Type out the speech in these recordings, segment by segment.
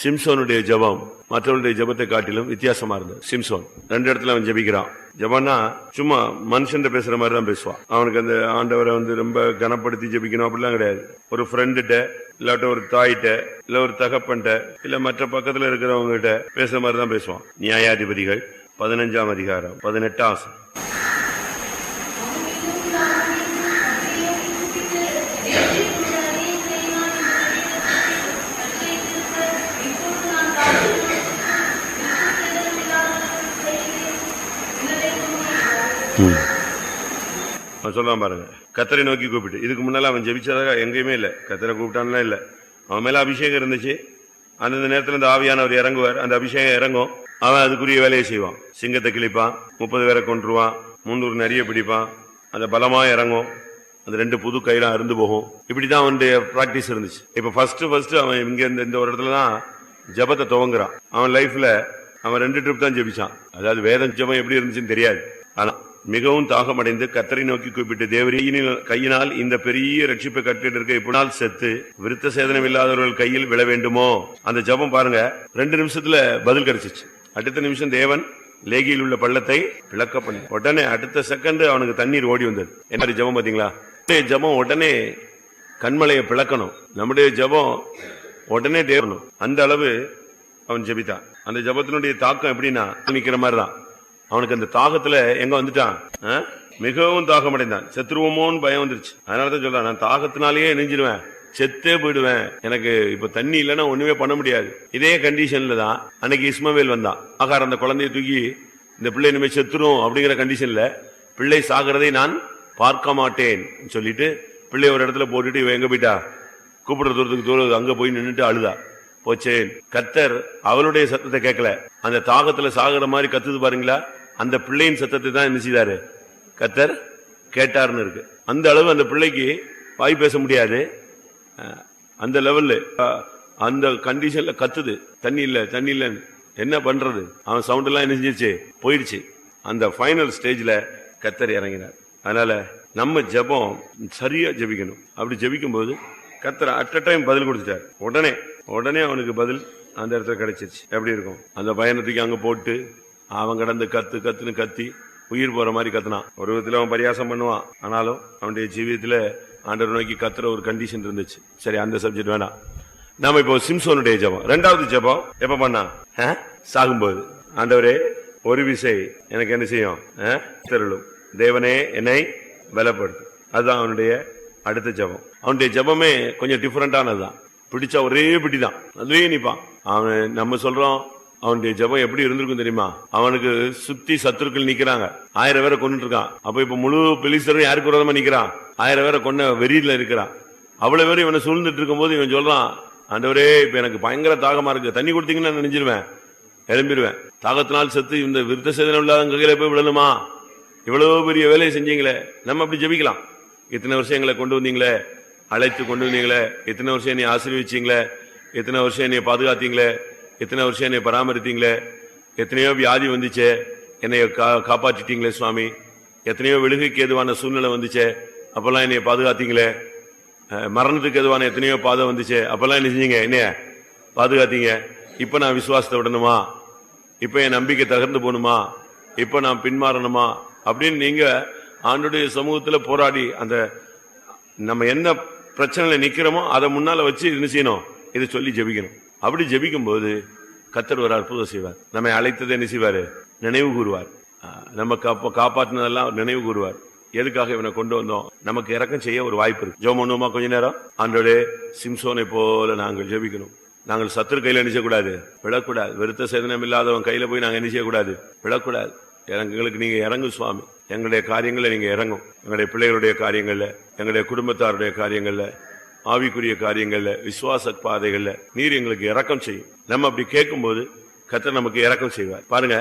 சிம்சோனுடைய ஜெபம் மற்றவருடைய ஜெபத்தை காட்டிலும் வித்தியாசமா இருந்தது. சிம்சோன் 2 இடத்துல அவன் ஜெபிக்கிறான். ஜெபம்னா சும்மா மனுஷன் பேசுற மாதிரி தான் பேசுவான். அவனுக்கு அந்த ஆண்டவரை ரொம்ப கனப்படுத்தி ஜெபிக்கணும் அப்படிலாம் கிடையாது. ஒரு ஃப்ரெண்டுகிட்ட இல்லாட்ட ஒரு தாயிட்ட இல்ல ஒரு தகப்பன்ட்ட இல்ல மற்ற பக்கத்துல இருக்கிறவங்க கிட்ட பேசுற மாதிரி தான் பேசுவான். நியாயாதிபதிகள் 15ஆம் அதிகாரம் 18ஆம் வசனம். சொல்றான் பாருங்க, கத்தரை நோக்கி கூப்பிட்டு. இதுக்கு முன்னால அவன் ஜெபிச்சதாக எங்கேயுமே இல்ல. கத்தரை கூப்பிட்டான்லாம் இல்ல. அவன் மேல அபிஷேகம் இருந்துச்சு. அந்த நேரத்தில் இந்த ஆவியானவர் இறங்குவார். அந்த அபிஷேகம் இறங்கும். அவன் அதுக்குரிய வேலையை செய்வான். சிங்கத்தை கிழிப்பான், 30 பேரை கொன்றுவான், 300 நிறைய பிடிப்பான். அந்த பலமா இறங்கும். அந்த 2 புது கயிறான் அருந்து போகும். இப்படிதான் அவனுடைய பிராக்டிஸ் இருந்துச்சு. இப்ப ஃபர்ஸ்ட் அவன் இங்க இந்த ஒரு இடத்துலதான் ஜபத்தை துவங்குறான். அவன் லைஃப்ல அவன் 2 ட்ரிப் தான் ஜெபிச்சான். அதாவது வேதம் ஜபம் எப்படி இருந்துச்சுன்னு தெரியாது. ஆனா மிகவும் தாகமடைந்து கத்தரை நோக்கி கூப்பிட்டு, தேவரின் கையினால் இந்த பெரிய ரட்சிப்பை கட்டிட்டு இருக்க இப்பனால் செத்து விருத்த சேதனம் இல்லாதவர்கள் கையில் விழ வேண்டுமோ. அந்த ஜபம் பாருங்க 2 நிமிஷத்துல பதில் கிடைச்சிச்சு. அடுத்த நிமிஷம் தேவன் லேகியில் உள்ள பள்ளத்தை பிளக்க பண்ணி உடனே அடுத்த செகண்ட் அவனுக்கு தண்ணீர் ஓடி வந்தது. என்ன ஜபம் பாத்தீங்களா? ஜபம் உடனே கண்மலையை பிளக்கணும். நம்முடைய ஜபம் உடனே தேவனும் அந்த அளவு அவன் ஜெபித்தான். அந்த ஜபத்தினுடைய தாக்கம் எப்படின்னா நிக்கிற மாதிரிதான். அவனுக்கு அந்த தாகத்துல எங்க வந்துட்டான், மிகவும் தாகம் அடைந்தான். செத்துருவோமோன்னு பயம் வந்துருச்சு. அதனாலதான் சொல்றான், நான் தாகத்தினாலேயே நெஞ்சிடுவேன், செத்தே போயிடுவேன், எனக்கு இப்ப தண்ணி இல்லைன்னா ஒண்ணுமே பண்ண முடியாது. இதே கண்டிஷன்ல தான் அன்னைக்கு இஸ்மவேல் வந்தான். ஆகார் அந்த குழந்தைய தூக்கி இந்த பிள்ளை இனிமே செத்துரும் அப்படிங்கிற கண்டிஷன்ல பிள்ளை சாகிறதை நான் பார்க்க மாட்டேன் சொல்லிட்டு பிள்ளை ஒரு இடத்துல போட்டுட்டு இவன் எங்க போயிட்டா, கூப்பிடுற தூரத்துக்கு தூரம் அங்க போய் நின்றுட்டு அழுதா போச்சேன். கத்தர் அவளுடைய சத்தத்தை கேட்கல. அந்த தாகத்துல சாகுற மாதிரி கத்துது பாருங்களா, அந்த பிள்ளையின் சத்தத்தை தான் என்ன செய்தாரு, கத்தர் கேட்டார்னு இருக்கு. அந்த அளவு அந்த பிள்ளைக்கு வாய் பேச முடியாது. அந்த லெவல்ல அந்த கண்டிஷன்ல கத்துது, தண்ணி இல்ல என்ன பண்றது. அவன் சவுண்ட் எல்லாம் என்ன செஞ்சிருச்சு, போயிடுச்சு. அந்த ஃபைனல் ஸ்டேஜ்ல கத்தர் இறங்கினார். அதனால நம்ம ஜெபம் சரியா ஜெபிக்கணும். அப்படி ஜெபிக்கும் போது கத்தர் அட் அ டைம் பதில் கொடுத்துட்டார். உடனே அவனுக்கு பதில் அந்த இடத்துல கிடைச்சிருச்சு. எப்படி இருக்கும், அந்த பயணத்துக்கு அங்க போட்டு அவன் கடந்து கத்துன்னு கத்தி உயிர் போற மாதிரி கத்துனான். ஒரு விதத்துல அவன் பரியாசம் பண்ணுவான். ஆனாலும் அவனுடைய ஜீவியத்துல ஆண்டவர் நோக்கி கத்துற ஒரு கண்டிஷன் இருந்துச்சு. சரி, அந்த சப்ஜெக்ட் வேணாம். நாம இப்போ சிம்சோனுடைய ஜெபம், 2வது ஜெபம் எப்ப பண்ணா, சாகும்போது. ஆண்டவரே ஒரு விசை எனக்கு என்ன செய்யும், தருளும் தேவனே என்னை பலப்படுத்து. அதுதான் அவனுடைய அடுத்த ஜெபம். அவனுடைய ஜெபமே கொஞ்சம் டிஃபரெண்டானதுதான். பிடிச்சா ஒரே பிடிதான், அதுவே நிப்பான். அவன் நம்ம சொல்றோம் அவனுடைய ஜெபம் எப்படி இருந்திருக்கும் தெரியுமா? அவனுக்கு சுத்தி சத்துருக்கள் நிக்கிறாங்க, 1000 பேரை கொண்டுட்டு இருக்கான். அப்ப இப்ப முழு பெலிஸ்தரும் யாருக்கு விரோதமா நிக்கிறான், 1000 பேரை கொண்ட வெறியில இருக்கிறான். அவ்வளவு பேரும் இவனை சூழ்ந்துட்டு இருக்கும் போது இவன் சொல்றான், ஆண்டவரே இப்ப எனக்கு பயங்கர தாகமா இருக்கு, தண்ணி கொடுத்தீங்கன்னா நினைஞ்சிருவேன், எழும்பிடுவேன். தாகத்தினால் செத்து இந்த விருத்த சேதனம் இல்லாத கையில போய் விழணுமா? இவ்வளவு பெரிய வேலையை செஞ்சீங்களே. நம்ம அப்படி ஜெபிக்கலாம். இத்தனை வருஷம் எங்களை கொண்டு வந்தீங்களே, அழைத்து கொண்டு வந்தீங்களே, எத்தனை வருஷம் என்னை ஆசீர்வதிச்சீங்களே, எத்தனை வருஷம் என்னை பாதுகாத்தீங்களே, எத்தனை வருஷம் என்னை பராமரித்தீங்களே, எத்தனையோ வியாதி வந்துச்சே என்னை காப்பாற்றிட்டீங்களே சுவாமி, எத்தனையோ விழுகைக்கு எதுவான சூழ்நிலை வந்துச்சே அப்பெல்லாம் என்னைய பாதுகாத்தீங்களே, மரணத்துக்கு எதுவான எத்தனையோ பாதை வந்துச்சே அப்பெல்லாம் என்ன செஞ்சீங்க, என்னைய பாதுகாத்தீங்க. இப்ப நான் விசுவாசத்தை விடணுமா, இப்ப என் நம்பிக்கை தகர்ந்து போகணுமா, இப்ப நான் பின்மாறணுமா அப்படின்னு நீங்க ஆண்டுடைய சமூகத்துல போராடி அந்த நம்ம என்ன பிரச்சனையில நிக்கிறோமோ அதை முன்னால வச்சு என்ன செய்யணும், இதை சொல்லி ஜெபிக்கணும். அப்படி ஜெபிக்கும் போது கர்த்தர் ஒரு அற்புதம் செய்வார். நம்மை அழைத்ததை என்ன செய்வாரு, நினைவு கூறுவார். நம்ம காப்பாற்றினதெல்லாம் நினைவு கூறுவார். எதுக்காக இவனை கொண்டு வந்தோம், நமக்கு இறக்கம் செய்ய ஒரு வாய்ப்பு இருக்கு. ஜெபம் பண்ணுவோமா கொஞ்ச நேரம்? ஆண்டவரே சிம்சோனை போல நாங்கள் ஜெபிக்கணும். நாங்கள் சத்துரு கையில என்ன செய்யக்கூடாது, விழக்கூடாது. விருத்த சேதனம் இல்லாதவன் கையில போய் நாங்கள் என்ன செய்யக்கூடாது, விழக்கூடாது. எங்களுக்கு நீங்க இறங்கும் சுவாமி, எங்களுடைய காரியங்களை நீங்க இறங்கும். எங்களுடைய பிள்ளைகளுடைய காரியங்கள்ல, எங்களுடைய குடும்பத்தாருடைய காரியங்கள்ல, ஆவிக்குரிய காரியங்கள்ல, விசுவாச பாதைகள்ல நீர் எங்களுக்கு இறக்கம் செய்யும். நம்ம அப்படி கேட்கும் போது கர்த்தர் நமக்கு இறக்கம் செய்வார். பாருங்க,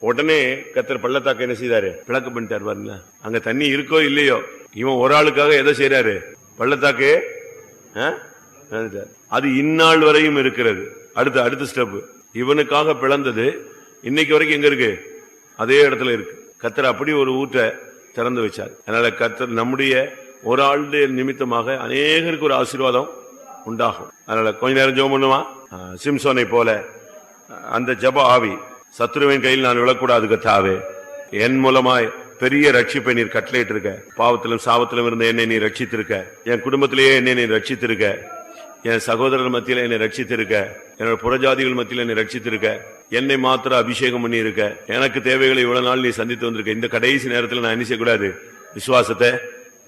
உடனே கர்த்தர் பள்ளத்தாக்க என்ன செய்தாரு, பிளக்கு பண்ணிட்டார். பாருங்க, அங்க தண்ணி இருக்கோ இல்லையோ, இவன் ஒரு ஆளுக்காக எதை செய்யறாரு, பள்ளத்தாக்கே அது இந்நாள் வரையும் இருக்கிறது. அடுத்த ஸ்டெப் இவனுக்காக பிளந்தது இன்னைக்கு வரைக்கும் எங்க இருக்கு, அதே இடத்துல இருக்கு. கர்த்தர் அப்படி ஒரு ஊற்றை திறந்து வச்சார். அதனால கர்த்தர் நம்முடைய ஒரு ஆளுடைய நிமித்தமாக அநேகருக்கு ஒரு ஆசீர்வாதம் உண்டாகும். அதனால கொஞ்ச நேரம் ஜெபம் பண்ணுமா? சிம்சோனை போல அந்த ஜெப ஆவி, சத்துருவின் கையில் நான் விழக்கூடாது கர்த்தாவே, என் மூலமாய் பெரிய ரட்சிப்பை நீர் கட்டளையிட்டு இருக்க, பாவத்திலும் சாபத்திலும் இருந்த என்னை நீ ரட்சித்திருக்க, என் குடும்பத்திலேயே என்னை நீ ரட்சித்திருக்க, என் சகோதரர் மத்தியில என்னை ரட்சித்திருக்க, என்னோட புறஜாதிகள் மத்தியில என்னை ரட்சித்திருக்க, என்னை மாத்திர அபிஷேகம் பண்ணி இருக்க, எனக்கு தேவைகளை இவ்வளவு நாள் நீ சந்தித்து வந்திருக்க. இந்த கடைசி நேரத்தில் நான் என்ன செய்யக்கூடாது? விசுவாசத்தை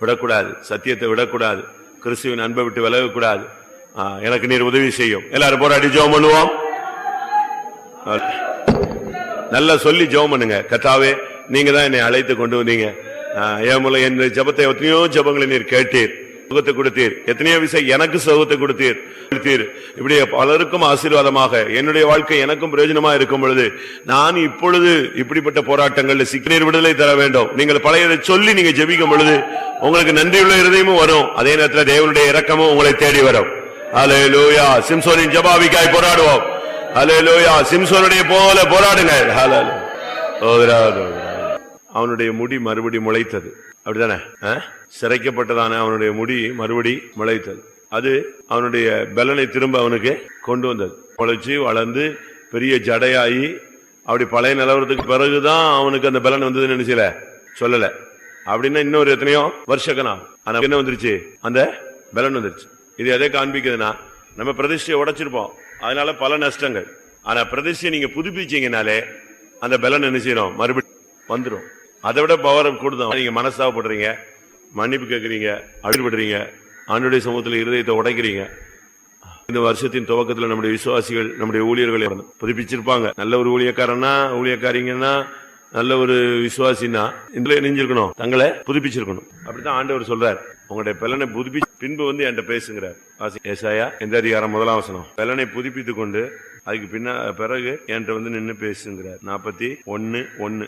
விடக்கூடாது, சத்தியத்தை விடக்கூடாது, கிறிஸ்துவின் அன்பை விட்டு விலகக்கூடாது. எனக்கு நீர் உதவி செய்யும். எல்லாரும் போராடி ஜெபம் பண்ணுவோம். நல்லா சொல்லி ஜெபம் பண்ணுங்க. கர்த்தாவே, நீங்க தான் என்னை அழைத்து கொண்டு வந்தீங்க. என் மூலம் என் ஜெபத்தை எத்தனையோ ஜெபங்களை நீர் கேட்டீர், சுகத்தை கொடுத்தீர், எத்தனையோ விஷயம் எனக்கு சுகத்தை கொடுத்தீர். இப்படி பலருக்கும் ஆசீர்வாதமாக என்னுடைய வாழ்க்கை எனக்கும் பிரயோஜனமா இருக்கும் பொழுது நான் இப்பொழுது இப்படிப்பட்ட போராட்டங்கள்ல சிக்கனீர் விடுதலை தர வேண்டும். நீங்கள் பழையதை சொல்லி நீங்க ஜெபிக்கும் பொழுது உங்களுக்கு நன்றியுள்ள இருதயமும் வரும், அதே நேரத்தில் தேவனுடைய இரக்கமும் உங்களை தேடி வரும். அல்லேலூயா. சிம்சோனின் ஜெபாவிக்காய் போராடுவோம். அல்லேலூயா. சிம்சோனுடைய போல போராடுங்க. அவனுடைய முடி மறுபடி முளைத்தது, அப்படித்தானே? சிறைக்கப்பட்டதான அவனுடைய முடி மறுபடி முளைத்தது. அது அவனுடைய பலனை திரும்ப அவனுக்கு கொண்டு வந்தது. முளைச்சு வளர்ந்து பெரிய ஜடையாயி அப்படி பழைய நிலவரத்துக்கு பிறகுதான் அவனுக்கு அந்த பலன் வந்ததுன்னு நினைச்சல சொல்லல. அப்படின்னா இன்னொரு எத்தனையோ வருஷக்கனா ஆனா என்ன வந்துருச்சு? அந்த பலன் வந்துருச்சு. இது எதை காண்பிக்குதுன்னா, நம்ம பிரதிஷ்டையை உடைச்சிருப்போம், அதனால பல நஷ்டங்கள். ஆனா பிரதிஷ்டையை நீங்க புதுப்பிச்சீங்கனாலே அந்த பலன் என்ன செய்யணும்? மறுபடியும் வந்துடும். அதை விட பவர் கொடுத்தோம். நீங்க மனஸ்தாபப்படுறீங்க, மன்னிப்பு கேட்கறீங்க, அழுபடுறீங்க, ஆண்டுடைய சமூகத்தில் இருதயத்தை உடைக்கிறீங்க. இந்த வருஷத்தின் துவக்கத்தில் நம்முடைய விசுவாசிகள், நம்முடைய ஊழியர்களை புதுப்பிச்சிருப்பாங்க. நல்ல ஒரு ஊழியக்காரன்னா, ஊழியக்காரிங்கன்னா, நல்ல ஒரு விசுவாசின்னா இதுல நெஞ்சிருக்கணும், தங்களை புதுப்பிச்சிருக்கணும். அப்படித்தான் ஆண்டவர் சொல்றார், உங்களுடைய பலனை புதுப்பி பின்பு வந்து என்கிட்ட பேசுங்கிறார். ஏசாயா 8:1 பலனை புதுப்பித்துக் கொண்டு அதுக்கு பிறகு என்கிட்ட வந்து நின்று பேசுங்கிறார். 41:1.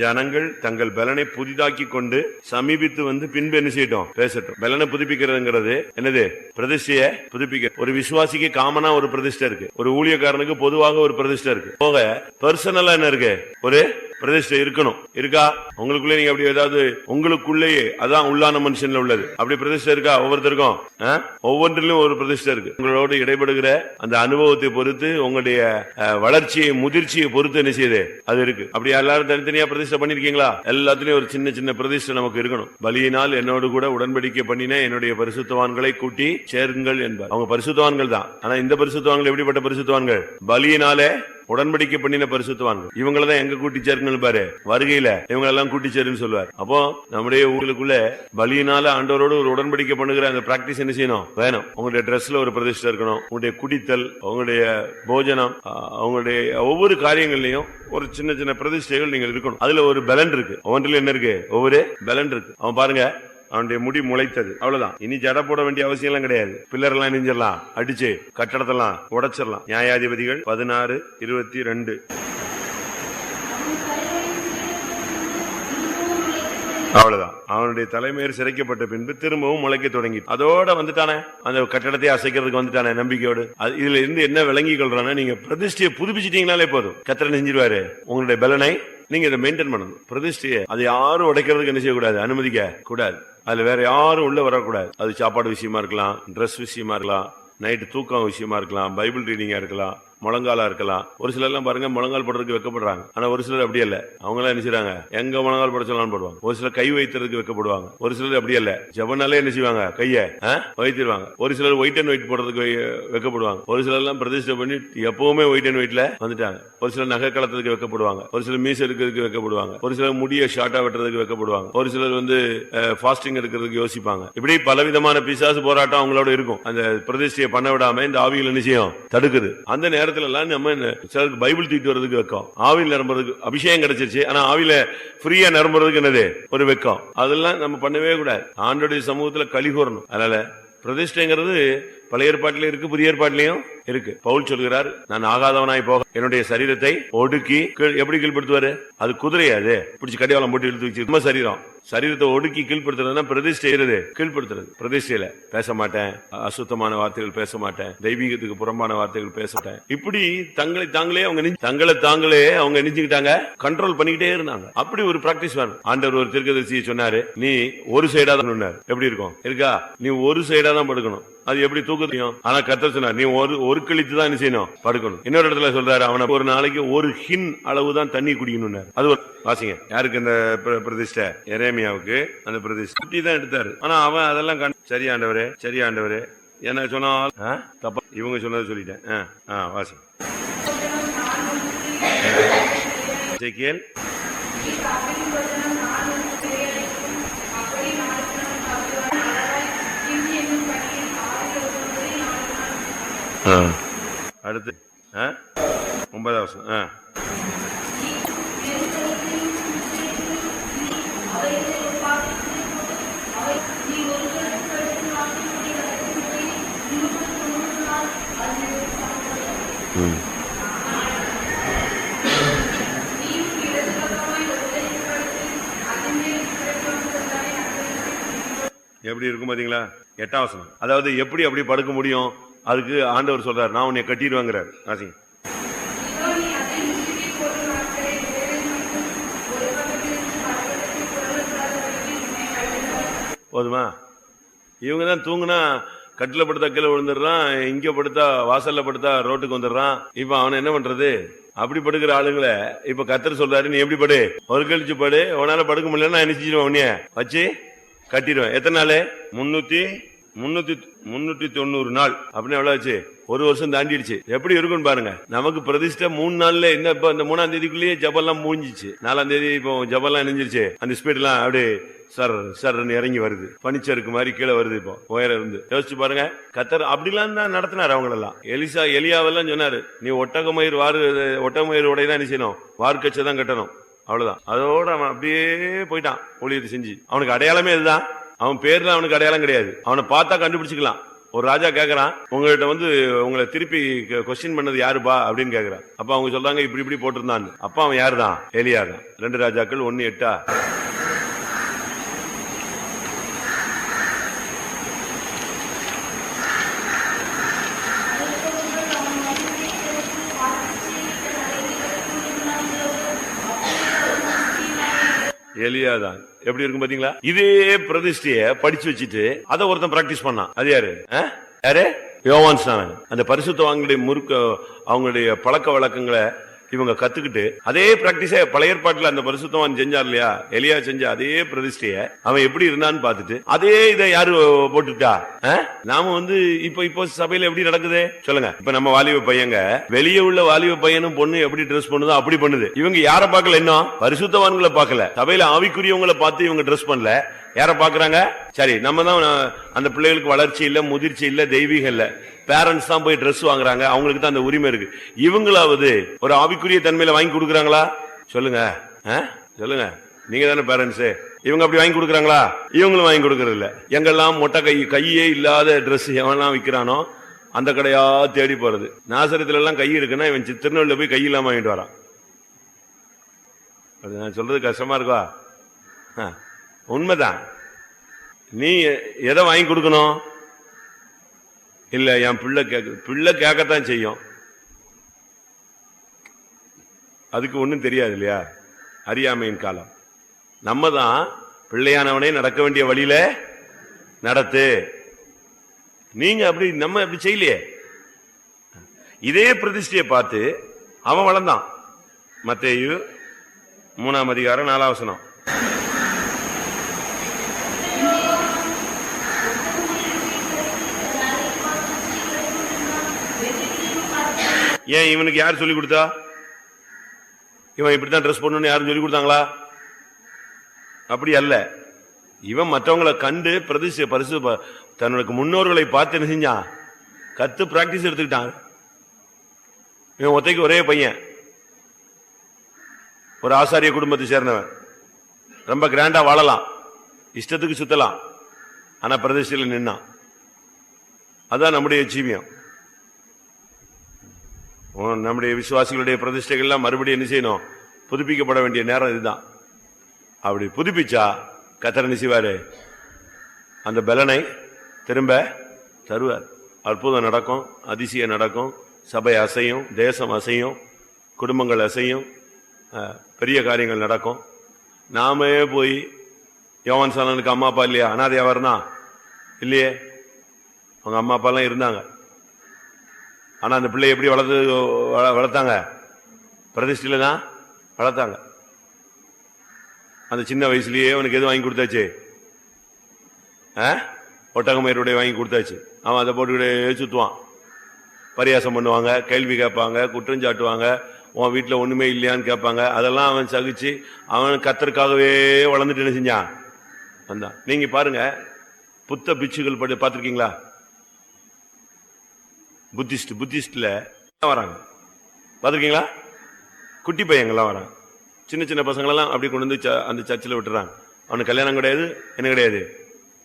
ஜனங்கள் தங்கள் பலனை புதிதாக்கி கொண்டு சமீபித்து வந்து பின்பு என்ன செய்யட்டும்? பேசட்டும். பலனை புதுப்பிக்கிறதுங்கிறது என்னது? பிரதிஷ்டைய புதுப்பிக்க. ஒரு விசுவாசிக்கு காமனா ஒரு பிரதிஷ்டை இருக்கு, ஒரு ஊழியக்காரனுக்கு பொதுவாக ஒரு பிரதிஷ்டை இருக்கு. போக பர்சனலா என்ன இருக்கு? ஒரு பிரதிஷ்டை இருக்கணும். இருக்கா? உங்களுக்குள்ளே நீங்க அப்படி ஏதாவது உங்களுக்குள்ளேயே, அதான் உள்ளான மனுஷன்ல உள்ளது, அப்படி பிரதிஷ்டை இருக்கா? ஒவ்வொருத்தருக்கும் ஒவ்வொன்றிலும் ஒரு பிரதிஷ்டை இருக்கு. உங்களோடு இடைபடுகிற அந்த அனுபவத்தை பொறுத்து, உங்களுடைய வளர்ச்சியை முதிர்ச்சியை பொறுத்து என்ன செய்யுது? அது இருக்கு. அப்படி எல்லாரும் தனித்தனியா பிரதிஷ்டை பண்ணிருக்கீங்களா? எல்லாத்துலயும் ஒரு சின்ன சின்ன பிரதிஷ்டை நமக்கு இருக்கணும். பலியினால் என்னோடு கூட உடன்படிக்கை பண்ணின என்னுடைய பரிசுத்தவான்களை கூட்டி சேருங்கள் என்பார். அவங்க பரிசுத்தவான்கள் தான். ஆனா இந்த பரிசுத்தவான்கள் எப்படிப்பட்ட பரிசுத்தவான்கள்? பலியினாலே உடன்படிக்கை பண்ணின பரிசுத்தவான்கள். இவங்களதான் எங்க கூட்டி சேருங்கள் பாரு, வருகையில இவங்க எல்லாம் கூட்டி சேருன்னு சொல்லுவார். அப்போ நம்முடைய ஊர்களுக்குள்ள பலியினால ஆண்டவரோடு ஒரு உடன்படிக்கை பண்ணுகிற அந்த பிராக்டிஸ் என்ன செய்யணும்? வேணும். உங்களுடைய டிரெஸ்ல ஒரு பிரதிஷ்டை இருக்கணும், உங்களுடைய குடித்தல், உங்களுடைய போஜனம், அவங்களுடைய ஒவ்வொரு காரியங்கள்லயும் ஒரு சின்ன சின்ன பிரதிஷ்டைகள் நீங்கள் இருக்கணும். அதுல ஒரு பலன் இருக்கு. ஒவ்வொன்றில் என்ன இருக்கு? ஒவ்வொரு பலன் இருக்கு. அவன் பாருங்க, அவனுடைய முடி முளைத்தது, அவ்வளவுதான். இனி ஜட போட வேண்டிய அவசியம் எல்லாம் கிடையாது. பில்லர் எல்லாம் நெஞ்சிடலாம், அடிச்சு கட்டடத்தெல்லாம் உடைச்சிடலாம். நியாயாதிபதிகள் 16:22. அவ்வளவுதான். அவனுடைய தலைமையர் சிறைக்கப்பட்ட பின்பு திரும்பவும் முளைக்க தொடங்கி அதோட வந்துட்டானே, அந்த கட்டடத்தை அசைக்கிறதுக்கு வந்துட்டானே நம்பிக்கையோடு. இதுல இருந்து என்ன விளங்கி கொள்றானே, நீங்க பிரதிஷ்டையை புதுப்பிச்சிட்டீங்கனாலே போதும், கர்த்தர் செஞ்சிருவாரு. உங்களுடைய பலனை நீங்க இதை மெயின்டைன் பண்ணணும். பிரதிஷ்டையை அது யாரும் உடைக்கிறதுக்கு என்ன செய்யக்கூடாது? அனுமதிக்க கூடாது. அதுல வேற யாரும் உள்ள வரக்கூடாது. அது சாப்பாடு விஷயமா இருக்கலாம், ட்ரெஸ் விஷயமா இருக்கலாம், நைட்டு தூக்கம் விஷயமா இருக்கலாம், பைபிள் ரீடிங்கா இருக்கலாம், முழங்காலா இருக்கலாம். ஒரு சிலர் எல்லாம் பாருங்க முழங்கால் போடுறதுக்கு வைக்கப்படுறாங்க. ஆனா ஒரு சிலர் அப்படி இல்ல, அவங்க எல்லாம் என்ன செய்றாங்க? எங்க முழங்கால் போட சொல்லலாம் போடுவாங்க. ஒரு சிலர் கை வைக்கிறதுக்கு வைக்கப்படுவாங்க. ஒரு சிலர் அப்படி இல்ல, ஜெபனாலே என்ன செய்வாங்க? கைய வைத்திருவாங்க. ஒரு சிலர் ஒயிட் அண்ட் ஒயிட் போடுறதுக்கு வைக்கப்படுவாங்க. ஒரு சிலர் எல்லாம் பிரதிஷ்டை பண்ணி எப்பவுமே ஒயிட் அண்ட் ஒயிட்ல வந்துட்டாங்க. ஒரு சிலர் நகை கலத்துக்கு வைக்கப்படுவாங்க. ஒரு சிலர் மீச எடுக்கிறதுக்கு வைக்கப்படுவாங்க. ஒரு சிலர் முடிய ஷார்ட்டா வெட்டுறதுக்கு வைக்கப்படுவாங்க. ஒரு சிலர் வந்து ஃபாஸ்டிங் எடுக்கிறதுக்கு யோசிப்பாங்க. இப்படி பலவிதமான பிசாசு போராட்டம் அவங்களோட இருக்கும். அந்த பிரதிஷ்டையை பண்ண விடாம இந்த ஆவிகள் என்ன செய்யும்? தடுக்குது. அந்த நேரத்துல எல்லாம் நம்ம சிலருக்கு பைபிள் தூக்கிட்டு வர்றதுக்கு வைக்கும், ஆவியில் நிரம்புறதுக்கு. அபிஷேகம் கிடைச்சிருச்சு, ஆனா ஆவியில ஃப்ரீயா நிரம்புறதுக்கு என்னது? ஒரு வெக்கம். அதெல்லாம் நம்ம பண்ணவே கூடாது. ஆண்டோடைய சமூகத்துல களி கூறணும். அதனால பிரதிஷ்டைங்கிறது பழைய ஏற்பாட்டிலும் இருக்கு, புதிய ஏற்பாட்டிலையும் இருக்கு. பவுல் சொல்கிறார், நான் ஆகாதவனாய் போக என்னுடைய சரீரத்தை ஒடுக்கி எப்படி கீழ்படுத்துவாரு? அது குதிரையா? அது பிடிச்சி கடிவாளம் போட்டு இழுத்து வச்சு நம்ம சரீரம் சரீரத்தை ஒடுக்கி கீழ்படுத்துறதுன்னா பிரதிஷ்டை கீழ்படுத்துறது. பிரதிஷ்டையில பேச மாட்டேன், அசுத்தமான வார்த்தைகள் பேச மாட்டேன், தெய்வீகத்துக்கு புறம்பான வார்த்தைகள் பேச மாட்டேன். இப்படி தங்களை தாங்களே அவங்க நினைச்சுக்கிட்டாங்க, கண்ட்ரோல் பண்ணிக்கிட்டே இருந்தாங்க. அப்படி ஒரு பிராக்டிஸ் வேணும். ஆண்டவர் ஒரு தீர்க்கதரிசியை சொன்னாரு, நீ ஒரு சைடா தான் எப்படி இருக்கும் இருக்கா, நீ ஒரு சைடா தான் படுக்கணும். அது எப்படி தூக்கத்தையும், ஆனா கர்த்தர் சொன்னார், நீ ஒரு கழித்து தான் என்ன செய்யணும், படுக்கணும். இன்னொரு இடத்துல சொல்றாரு, அவனை ஒரு நாளைக்கு ஒரு ஹின் அளவு தான் தண்ணி குடிக்கணும். அது ஒரு வாசிங்க. யாருக்கு அந்த பிரதிஷ்டை? எரேமியாவுக்கு அந்த பிரதிஷ்டை தான் எடுத்தாரு. ஆனா அவன் அதெல்லாம் சரியாண்டவரே என்ன சொன்னால் தப்பா, இவங்க சொன்னது சொல்லிட்டேன். வாசி எசேக்கியேல் அடுத்து 9வது வசனம். எப்படி இருக்கும் பாத்தீங்களா? 8வது வசனம். அதாவது எப்படி அப்படி படுக்க முடியும்? அதுக்கு ஆண்டவர் சொல்றாரு, நான் உன்னை கட்டிடுவாங்கிறார். ஆசிங்க. போதுமா? இவங்க தான் தூங்குனா கட்டில படுத்தா கீழே விழுந்துடுறான், இங்க படுத்தா வாசல்ல படுத்தா ரோட்டுக்கு வந்துடுறான். இப்ப அவனை என்ன பண்றது? அப்படி படுக்கிற ஆளுங்களை இப்ப கர்த்தர் சொல்றாரு, நீ எப்படி படு, ஒரு கழிச்சு படு, உன்னால படுக்க முடியலன்னா நினைச்சிடுவேன், உன்னைய வச்சு கட்டிடுவேன். எத்தனை நாள்? 390 நாள். அப்படின்னு எவ்வளவு ஆச்சு? ஒரு வருஷம் தாண்டிடுச்சு. எப்படி இருக்குன்னு பாருங்க. நமக்கு பிரதிஷ்டை 3 நாள்ல என்ன, இப்ப இந்த 3ஆம் தேதிக்குள்ளேயே ஜபெல்லாம் மூஞ்சிச்சு. 4ஆம் தேதி இப்போ ஜபெல்லாம் இணைஞ்சிருச்சு. அந்த ஸ்பீட் எல்லாம் அப்படியே சர் இறங்கி வருது, பனிச்சருக்கு மாதிரி கீழே வருது. இப்போ உயரம் இருந்து யோசிச்சு பாருங்க. கர்த்தர் அப்படிலாம் தான் நடத்தினார் அவங்களெல்லாம். எலியாவெல்லாம் சொன்னாரு, நீ ஒட்டகமயிர் உடையதான் என்ன செய்யணும், வார்க்கச்சை தான் கட்டணும், அவ்வளவுதான். அதோட அவன் அப்படியே போயிட்டான் ஊழியத்தை செஞ்சு. அவனுக்கு அடையாளமே இதுதான். அவன் பேர்ல அவனுக்கு அடையாளம் கிடையாது. அவனை பார்த்தா கண்டுபிடிச்சுக்கலாம். ஒரு ராஜா கேக்குறான், உங்ககிட்ட உங்களை திருப்பி கொஸ்டின் பண்ணது யாருப்பா அப்படின்னு கேக்குறான். அப்ப அவங்க சொல்றாங்க, இப்படி போட்டிருந்தான். அப்ப அவன் யாருதான்? எலியா தான். 2 ராஜாக்கள் 1:8. எலியாதான். எப்படி இருக்கும் பாத்தீங்களா? இதே பிரதிஷ்டைய படிச்சு வச்சுட்டு அதை ஒருத்தன் பிராக்டிஸ் பண்ணான். அது யாரு? யோவான் ஸ்நானன். அந்த பரிசுத்தவான்களுடைய அவங்களுடைய பழக்க வழக்கங்களை இவங்க கத்துக்கிட்டு அதே பிராக்டிஸ பழைய ஏற்பாட்டுல அந்த பரிசுத்தவான் செஞ்சார் இல்லையா, எலியா செஞ்ச அதே பிரதிஷ்டைய அவன் எப்படி இருந்தான்னு பாத்துட்டு அதே இதை யாரு போட்டுட்டா? நாம இப்போ சபையில எப்படி நடக்குது சொல்லுங்க. இப்ப நம்ம வாலிப பையங்க, வெளியே உள்ள வாலிப பையனும் பொண்ணு எப்படி ட்ரெஸ் பண்ணுதோ அப்படி பண்ணுது. இவங்க யார பாக்கல, இன்னும் பரிசுத்தவான்களை பாக்கல. சபையில ஆவிக்குரியவங்களை பார்த்து இவங்க ட்ரெஸ் பண்ணல. யார பாக்குறாங்க? சரி, நம்ம தான் அந்த பிள்ளைகளுக்கு வளர்ச்சி இல்ல, முதிர்ச்சி இல்ல, தெய்வீகம் இல்ல, பேரண்ட்ஸ் தான் போய் ட்ரெஸ் வாங்குறாங்க. அவங்களுக்கு தான் அந்த உரிமை இருக்கு. இவங்களாவது ஒரு ஆவிக்குரிய தன்மையில வாங்கி கொடுக்குறாங்களா? சொல்லுங்க. நீங்க தானே பேரண்ட்ஸ். இவங்க அப்படி வாங்கி கொடுக்குறாங்களா? இவங்களும் வாங்கி கொடுக்கறது இல்ல. எங்கெல்லாம் மொட்டை கையே இல்லாத ட்ரெஸ் எவெல்லாம் விற்கிறானோ அந்த கடையா தேடி போறது. நாசரத்துல எல்லாம் கை இருக்குன்னா இவன் திருநெல்வேலியில போய் கை இல்லாம வாங்கிட்டு வரான். அது நான் சொல்றது கஷ்டமா இருக்கா? உண்மைதான். நீ எதை வாங்கி கொடுக்கணும்? இல்ல, என் பிள்ளை கேட்கத்தான் செய்யும். அதுக்கு ஒண்ணும் தெரியாது இல்லையா, அறியாமையின் காலம். நம்ம தான் பிள்ளையானவனே நடக்க வேண்டிய வழியில நடத்து. நீங்க அப்படி, நம்ம அப்படி செய்யலையே. இதே பிரதிஷ்டையை பார்த்து அவன் வளர்ந்தான். மத்தேயு 3ஆம் அதிகாரம் 4ஆம் வசனம். ஏன் இவனுக்கு யார் சொல்லி கொடுத்தா? இவன் இப்படித்தான் ட்ரெஸ் பண்ணணும்னு யாரும் சொல்லி கொடுத்தாங்களா? அப்படி அல்ல. இவன் மற்றவங்களை கண்டு பரிசு தன்னுடைய முன்னோர்களை பார்த்து என்ன செஞ்சான்? கத்து பிராக்டிஸ் எடுத்துக்கிட்டான். இவன் ஒத்தைக்கு ஒரே பையன், ஒரு ஆசாரிய குடும்பத்தை சேர்ந்தவன். ரொம்ப கிராண்டா வாழலாம், இஷ்டத்துக்கு சுத்தலாம், ஆனா பிரதிஷ்டையில் நின்னான். அதான் நம்முடைய ஜீவியம். நம்முடைய விசுவாசிகளுடைய பிரதிஷ்டைகள்லாம் மறுபடியும் என்ன செய்யணும்? புதுப்பிக்கப்பட வேண்டிய நேரம் இதுதான். அப்படி புதுப்பிச்சா கர்த்தர் என்ன செய்வாரு? அந்த பலனை திரும்ப தருவார். அற்புதம் நடக்கும், அதிசயம் நடக்கும், சபை அசையும், தேசம் அசையும், குடும்பங்கள் அசையும், பெரிய காரியங்கள் நடக்கும். நாமே போய் யோவான் சாணனுக்கு அம்மா அப்பா இல்லையா? அனாதையா வரணும் இல்லையே, அவங்க அம்மா அப்பா எல்லாம் இருந்தாங்க. ஆனா அந்த பிள்ளை எப்படி வளர்த்தாங்க? பிரதிஷ்டையில தான் வளர்த்தாங்க. அந்த சின்ன வயசுலயே அவனுக்கு எது வாங்கி கொடுத்தாச்சு? ஒட்டகமயிறுடைய வாங்கி கொடுத்தாச்சு. அவன் அதை போட்டுக்கிட்டே சுத்துவான். பரியாசம் பண்ணுவாங்க, கேள்வி கேட்பாங்க, குற்றம் சாட்டுவாங்க, உன் வீட்டில் ஒண்ணுமே இல்லையான்னு கேட்பாங்க. அதெல்லாம் அவன் சகிச்சு அவன் கர்த்தருக்காகவே வளர்ந்துட்டு என்ன செஞ்சான் வந்தான். நீங்க பாருங்க, புத்த பிட்சுகள் பார்த்திருக்கீங்களா? புத்திஸ்ட்ல வராங்க, பார்த்திருக்கீங்களா? குட்டி பையங்கள்லாம் வராங்க, சின்ன சின்ன பசங்களெல்லாம் அப்படி கொண்டு வந்து அந்த சர்ச்சில் விட்டுறாங்க. அவனுக்கு கல்யாணம் கிடையாது, என்ன கிடையாது,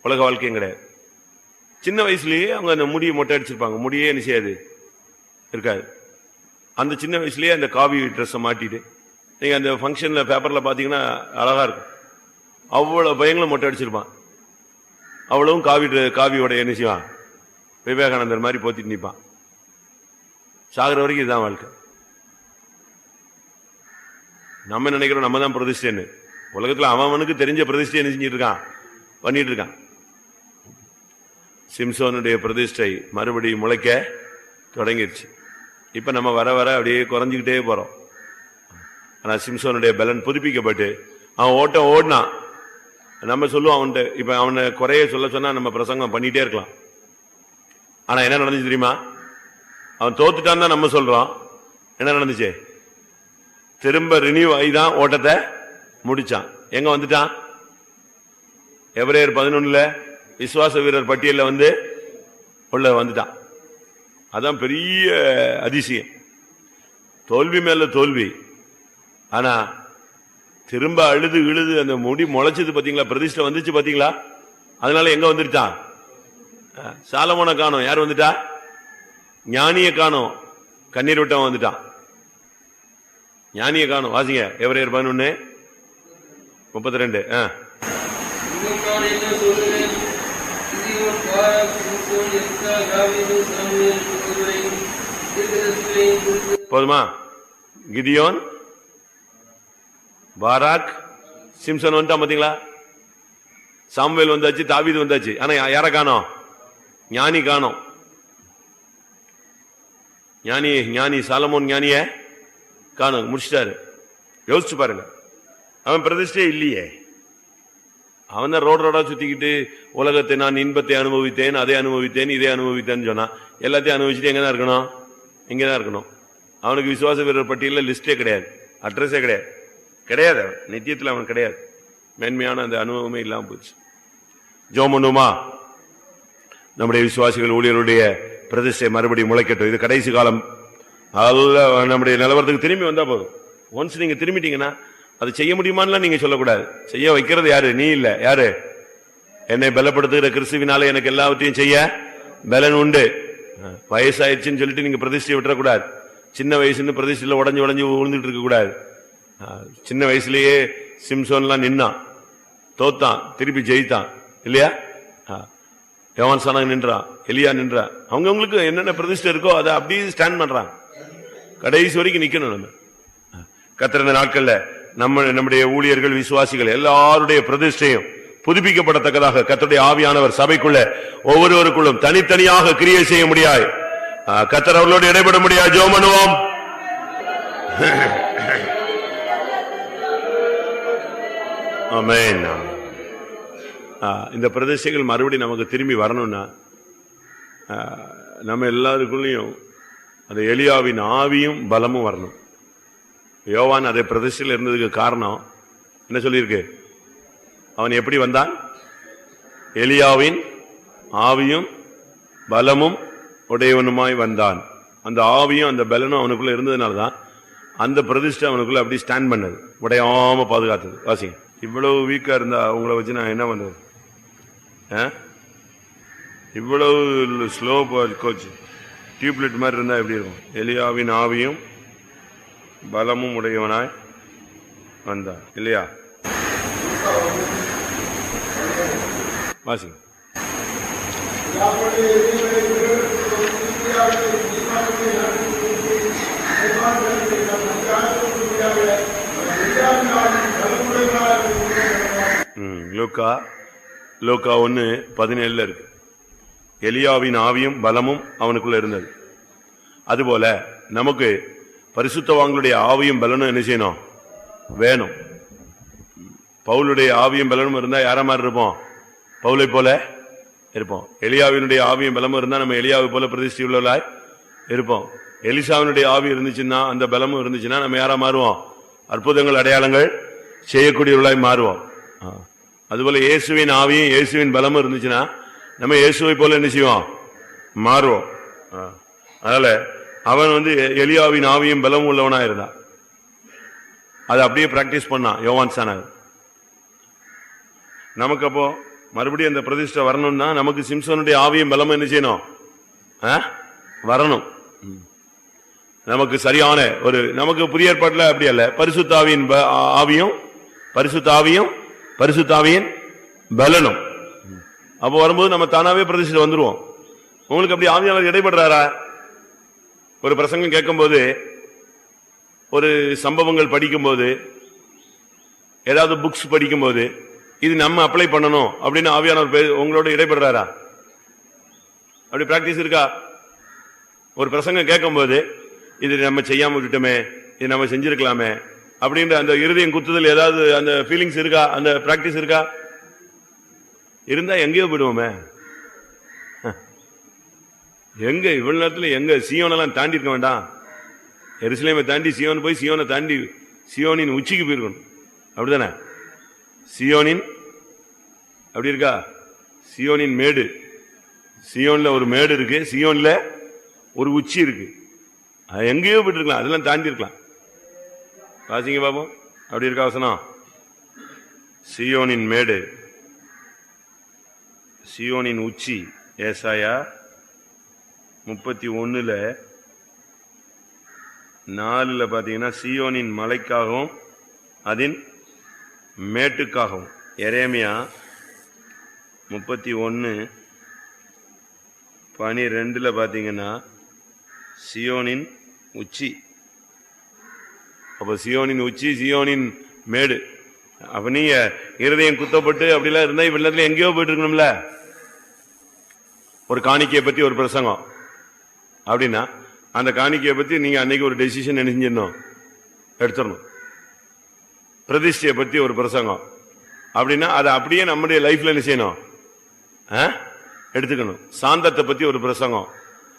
உலக வாழ்க்கையும் கிடையாது. சின்ன வயசுலயே அவங்க அந்த முடியை மொட்டை அடிச்சிருப்பாங்க, முடியே என்ன செய்யாது இருக்காது. அந்த சின்ன வயசுலயே அந்த காவி ட்ரெஸ்ஸை மாட்டிட்டு நீங்க அந்த ஃபங்க்ஷன்ல பேப்பர்ல பாத்தீங்கன்னா அழகா இருக்கும். அவ்வளவு பையங்களும் மொட்டை அடிச்சிருப்பான், அவ்வளவும் காவியோட என்ன செய்வான், விவேகானந்தர் மாதிரி போத்திட்டு நிற்பான். சாகிற வரைக்கும் இதுதான் வாழ்க்கை. நம்ம நினைக்கிறோம் நம்ம தான் பிரதிஷ்டைன்னு. உலகத்துல அவனுக்கு தெரிஞ்ச பிரதிஷ்டை என்ன செஞ்சிட்டு இருக்கான், பண்ணிட்டு இருக்கான். சிம்சோனுடைய பிரதிஷ்டை மறுபடியும் முளைக்க தொடங்கிருச்சு. இப்ப நம்ம வர வர அப்படியே குறைஞ்சிக்கிட்டே போறோம். ஆனா சிம்சோனுடைய பலன் புதுப்பிக்கப்பட்டு அவன் ஓட்டம் ஓடினான். நம்ம சொல்லுவோம் அவன்கிட்ட, இப்ப அவனை குறைய சொன்னா நம்ம பிரசங்கம் பண்ணிட்டே இருக்கலாம். ஆனா என்ன நடந்துச்சு தெரியுமா? அவன் தோத்துட்டான் தான் நம்ம சொல்றோம். என்ன நடந்துச்சு? திரும்ப ரினியூ ஆகிதான் ஓட்டத்தை முடிச்சான். எங்க வந்துட்டான்? எபிரேயர் 11 விசுவாச வீரர் பட்டியல உள்ள வந்துட்டான். அதான் பெரிய அதிசயம். தோல்வி மேல தோல்வி. ஆனா திரும்ப அழுது இழுது அந்த முடி முளைச்சது பாத்தீங்களா, பிரதிஷ்டை வந்துச்சு பாத்தீங்களா. அதனால எங்க வந்துட்டான்? சாலமோனை காணோம். யார் வந்துட்டா? ஞானிய காணோம், கண்ணீர் விட்டவன் வந்துட்டான். ஞானிய காணோம். வாசிங்க எபிரேயர் 11:32. போதுமா? கிதியோன், பாராக், சிம்சன் வந்துட்டான் பாத்தீங்களா. சாமுவேல் வந்தாச்சு, தாவீது வந்தாச்சு. ஆனா யார காணோம்? ஞானி காணோம். ஞானி சாலமோன் ஞானிய காணோம், முடிச்சிட்டாரு. யோசிச்சு பாருங்க, அவன் பிரதிஷ்டே இல்லையே. அவன் தான் ரோடா சுத்திக்கிட்டு உலகத்தை நான் இன்பத்தை அனுபவித்தேன், அதை அனுபவித்தேன், இதை அனுபவித்தேன்னு சொன்னான். எல்லாத்தையும் அனுபவிச்சுட்டு எங்கதான் இருக்கணும்? இங்கதான் இருக்கணும். அவனுக்கு விசுவாச வீரர் பட்டியல லிஸ்டே கிடையாது, அட்ரஸே கிடையாது. நித்தியத்தில் அவன் கிடையாது. மேன்மையான அந்த அனுபவமே இல்லாம போச்சு. ஜெபம் பண்ணுமா? நம்முடைய விசுவாசிகள் ஊழியருடைய பிரதிஷ்டை மறுபடியும் முளைக்கட்டும். இது கடைசி காலம். நம்முடைய நிலவரத்துக்கு திரும்பி வந்தா போதும். ஒன்ஸ் நீங்க திரும்பிட்டீங்கன்னா அது செய்ய முடியுமான்னு நீங்க சொல்லக்கூடாது. செய்ய வைக்கிறது யாரு? நீ இல்ல. யாரு? என்னை பலப்படுத்துகிற கிறிஸ்துவினால எனக்கு எல்லாவற்றையும் செய்ய பலன் உண்டு. வயசாயிடுச்சுன்னு சொல்லிட்டு நீங்க பிரதிஷ்டை விட்டுறக்கூடாது. சின்ன வயசுன்னு பிரதிஷ்டையில உடஞ்சு விழுந்துட்டு இருக்க கூடாது. சின்ன வயசுலயே சிம்சோன்லாம் நின்னான், தோத்தான், திருப்பி ஜெயித்தான் இல்லையா? யோவான் சாணன் நின்றான், எலியா நின்றான். அவங்களுக்கு என்னென்ன பிரதிஷ்டை இருக்கோ அதை அப்படியே ஸ்டாண்ட் பண்றான். கடைசி வரைக்கும் நிக்கணும். நம்ம கத்திருந்த நாட்கள்ல நம்முடைய ஊழியர்கள், விசுவாசிகள் எல்லாருடைய பிரதிஷ்டையும் புதுப்பிக்கப்படத்தக்கதாக கர்த்தருடைய ஆவியானவர் சபைக்குள்ள ஒவ்வொருவருக்குள்ளும் தனித்தனியாக கிரியை செய்ய முடியாது. கர்த்தர் அவர்களோடு இடைபெற முடியாது. ஜெபம் பண்ணுவோம். ஆமென். இந்த பிரதிஷ்டைகள் மறுபடியும் நமக்கு திரும்பி வரணும்னா நம்ம எல்லாருக்குள்ளேயும் அந்த எலியாவின் ஆவியும் பலமும் வரணும். யோவான் அதை பிரதிஷ்டையில் இருந்ததுக்கு காரணம் என்ன சொல்லியிருக்கு? அவன் எப்படி வந்தான்? எலியாவின் ஆவியும் பலமும் உடையவனுமாய் வந்தான். அந்த ஆவியும் அந்த பலனும் அவனுக்குள்ள இருந்ததுனாலதான் அந்த பிரதிஷ்டை அவனுக்குள்ள அப்படி ஸ்டாண்ட் பண்ணது, உடையாம பாதுகாத்தது. வாசிங்க. இவ்வளவு வீக்கா இருந்தா அவங்கள வச்சு நான் என்ன பண்றது? இவ்வளவு ஸ்லோ கோச் டியூப்லைட் மாதிரி இருந்தா எப்படி இருக்கும்? எலியாவின் ஆவியும் பலமும் உடையவனாய் வந்தான் இல்லையா? வாசிங்க. லூக்கா 1:17 இருக்கு. எலியாவின் ஆவியும் பலமும் அவனுக்குள்ள இருந்தது. அதுபோல நமக்கு பரிசுத்தவான்களுடைய ஆவியும் பலனும் என்ன செய்யணும்? வேணும். பவுலுடைய ஆவியும் பலனும் இருந்தா யார மாதிரி இருப்போம்? பவுலை போல இருப்போம். எலியாவினுடைய ஆவியும் பலமும் இருந்தா நம்ம எலியாவை போல பிரதிஷ்டை உள்ளவர்களாய் இருப்போம். எலிசாவினுடைய ஆவி இருந்துச்சுன்னா, அந்த பலமும் இருந்துச்சுன்னா நம்ம யாரா மாறுவோம்? அற்புதங்கள் அடையாளங்கள் செய்யக்கூடியவர்களாய் மாறுவோம். அதுபோல இயேசுவின் ஆவியும் இயேசுவின் பலமும் இருந்துச்சுன்னா நம்ம இயேசுவை போல என்ன செய்வோம்? மாறுவோம். அதனால அவன் எலியாவின் ஆவியும் பலமும் உள்ளவனா இருந்தான். அதை அப்படியே பிராக்டிஸ் பண்ணான் யோவான் ஸ்நானகன். நமக்கு அப்போ மறுபடியும் அந்த பிரதிஷ்டை வரணும்னா நமக்கு சிம்சோனுடைய ஆவியும் பலமும் என்ன செய்யணும்? வரணும். நமக்கு சரியான நமக்கு புதிய ஏற்பாட்டுல அப்படி அல்ல. பரிசுத்தாவியின் ஆவியும் பரிசுத்தாவியின் பலனும் அப்போ வரும்போது நம்ம தானாவே பிரதிஷ்டை வந்துருவோம். உங்களுக்கு அப்படி ஆவியானவர் இடைபடுறாரா? ஒரு பிரசங்கம் கேட்கும் போது, ஒரு சம்பவங்கள் படிக்கும் போது, ஏதாவது புக்ஸ் படிக்கும் போது, இது நம்ம அப்ளை பண்ணணும் அப்படின்னு ஆவியானவர் உங்களோட இடைபடுறாரா? அப்படி பிராக்டிஸ் இருக்கா? ஒரு பிரசங்கம் கேட்கும் போது, இது நம்ம செய்யாம விட்டுட்டோமே, இது நம்ம செஞ்சிருக்கலாமே அப்படின்ற அந்த இருதயம் குத்துதல் ஏதாவது அந்த ஃபீலிங்ஸ் இருக்கா? அந்த பிராக்டிஸ் இருக்கா? இருந்தா எங்கேயோ போயிடுவோமே. எங்க இவ்வளவு நேரத்தில் எங்க சியோனெல்லாம் தாண்டி இருக்க வேண்டாம்? எருசலேமை தாண்டி சியோன் போய் சியோனை தாண்டி சியோனின் உச்சிக்கு போயிருக்கணும். அப்படிதானே? சியோனின் அப்படி இருக்கா? சியோனின் மேடு, சியோன்ல ஒரு மேடு இருக்கு, சியோன்ல ஒரு உச்சி இருக்கு. எங்கேயோ போயிட்டு இருக்கலாம், அதெல்லாம் தாண்டி இருக்கலாம். வாசிங்க பாப்போம். அப்படி இருக்கா வசனம்? சியோனின் மேடு, சியோனின் உச்சி. ஏசாயா 31:4 பாத்தீங்கன்னா சியோனின் மலைக்காகவும் அதன் மேட்டுக்காகவும். எரேமியா 31:12 பாத்தீங்கன்னா சியோனின் உச்சி. அப்ப சியோனின் உச்சி, சியோனின் மேடு. அப்ப நீங்க இருதயம் குத்தப்பட்டு அப்படிலாம் இருந்தா இவ்வளவு எங்கேயோ போயிட்டு இருக்கணும்ல. ஒரு காணிக்கையை பத்தி ஒரு பிரசங்கம் அப்படின்னா அந்த காணிக்கையை பத்தி நீங்க அன்னைக்கு ஒரு டெசிஷன் செஞ்சிடணும், எடுத்துடணும். பிரதிஷ்டையை பத்தி ஒரு பிரசங்கம் அப்படின்னா அதை அப்படியே நம்முடைய லைஃப்ல என்ன செய்யணும்? எடுத்துக்கணும். சாந்தத்தை பத்தி ஒரு பிரசங்கம்,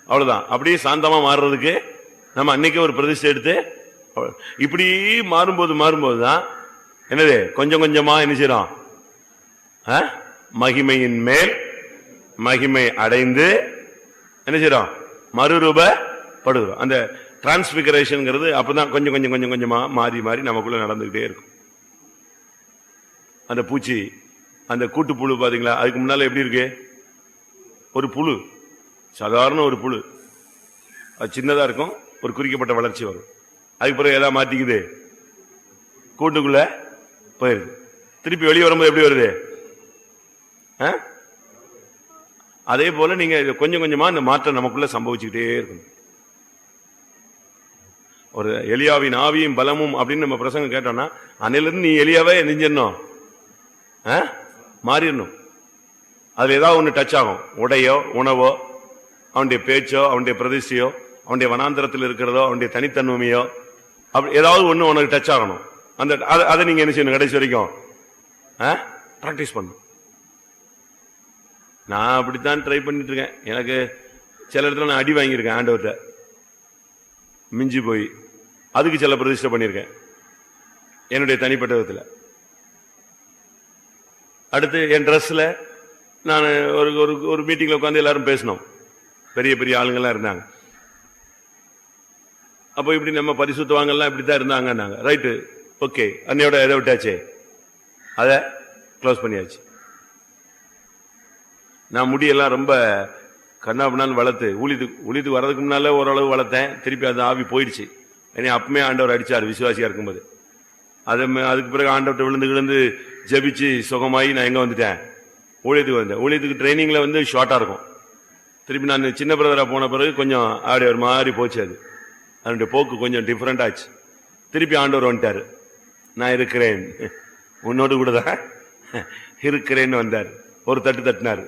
அவ்வளவுதான். அப்படியே சாந்தமா மாறுறதுக்கு நம்ம அன்னைக்கு ஒரு பிரதிஷ்டை எடுத்து இப்படி மாறும்போதுதான் என்னது கொஞ்சம் கொஞ்சமா என்ன செய்யறோம்? மகிமையின் மேல் மகிமை அடைந்து என்ன செய்யறோம்? மறுரூபப்படுகிறோம். அந்த டிரான்ஸ்பிகரேஷன் அப்பதான் கொஞ்சம் கொஞ்சம் கொஞ்சம் கொஞ்சமா மாறி மாறி நமக்குள்ள நடந்துகிட்டே இருக்கும். அந்த பூச்சி, அந்த கூட்டு புழு பாத்தீங்களா? அதுக்கு முன்னால எப்படி இருக்கு? ஒரு புழு, சாதாரண ஒரு புழு, அது சின்னதா இருக்கும், ஒரு குறிக்கப்பட்ட வளர்ச்சி வரும். அதுக்கு பிறகு ஏதாவது மாட்டிக்குது, கூட்டுக்குள்ள போயிருது. திருப்பி வெளியே வரும்போது எப்படி வருது? அதே போல நீங்க கொஞ்சம் கொஞ்சமா இந்த மாற்றம் நமக்குள்ள சம்பவிச்சுக்கிட்டே இருக்கணும். ஒரு எலியாவின் ஆவியும் பலமும் அப்படின்னு நம்ம பிரசங்கம் கேட்டோம்னா அன்னையிலிருந்து நீ எலியாவே நெஞ்சிடணும், மாறிடணும். அதுல ஏதாவது ஒண்ணு டச் ஆகும். உடையோ, உணவோ, அவனுடைய பேச்சோ, அவனுடைய பிரதிஷ்டையோ, அவனுடைய வனாந்திரத்தில் இருக்கிறதோ, அவனுடைய தனித்தன்மையோ, அப்படி ஏதாவது ஒண்ணு உனக்கு டச் ஆகணும். அந்த அதை நீங்க என்ன செய்யணும்? கடைசி வரைக்கும் பிராக்டிஸ் பண்ணும். நான் அப்படித்தான் ட்ரை பண்ணிட்டு இருக்கேன். எனக்கு சில இடத்துல நான் அடி வாங்கியிருக்கேன் ஆண்டவர்கிட்ட, மிஞ்சி போய். அதுக்கு சில பிரதிஷ்டை பண்ணியிருக்கேன் என்னுடைய தனிப்பட்ட விதத்தில். அடுத்து என் ட்ரெஸ்ல நான் ஒரு மீட்டிங்ல உட்காந்து எல்லாரும் பேசணும், பெரிய பெரிய ஆளுங்கள்லாம் இருந்தாங்க. அப்போ இப்படி நம்ம பரிசுத்தவாங்கலாம் இப்படித்தான் இருந்தாங்க. ரைட்டு, ஓகே, அன்னையோட எதை விட்டாச்சு, அதை க்ளோஸ் பண்ணியாச்சு. நான் முடியெல்லாம் ரொம்ப கண்ணாபின்னான்னு வளர்த்து ஊழியத்துக்கு வர்றதுக்கு முன்னால ஓரளவு வளர்த்தேன். திருப்பி அது ஆவி போயிடுச்சு. என்னை அப்பமே ஆண்டவர் அடிச்சார் விசுவாசியா இருக்கும்போது. அதுக்கு பிறகு ஆண்டவர்கிட்ட விழுந்து ஜெபிச்சு சுகமாயி நான் எங்க வந்துட்டேன்? ஊழியத்துக்கு வந்தேன். ஊழியத்துக்கு ட்ரைனிங்ல வந்து ஷார்ட்டா இருக்கும். திருப்பி நான் சின்ன பிரதரா போன பிறகு கொஞ்சம் அப்படி ஒரு மாதிரி போச்சு. அது அதனுடைய போக்கு கொஞ்சம் டிஃபரெண்ட் ஆச்சு. திருப்பி ஆண்டவர் வந்துட்டாரு. நான் இருக்கிறேன், உன்னோடு கூட தான் இருக்கிறேன்னு வந்தார். ஒரு தட்டு தட்டினாரு.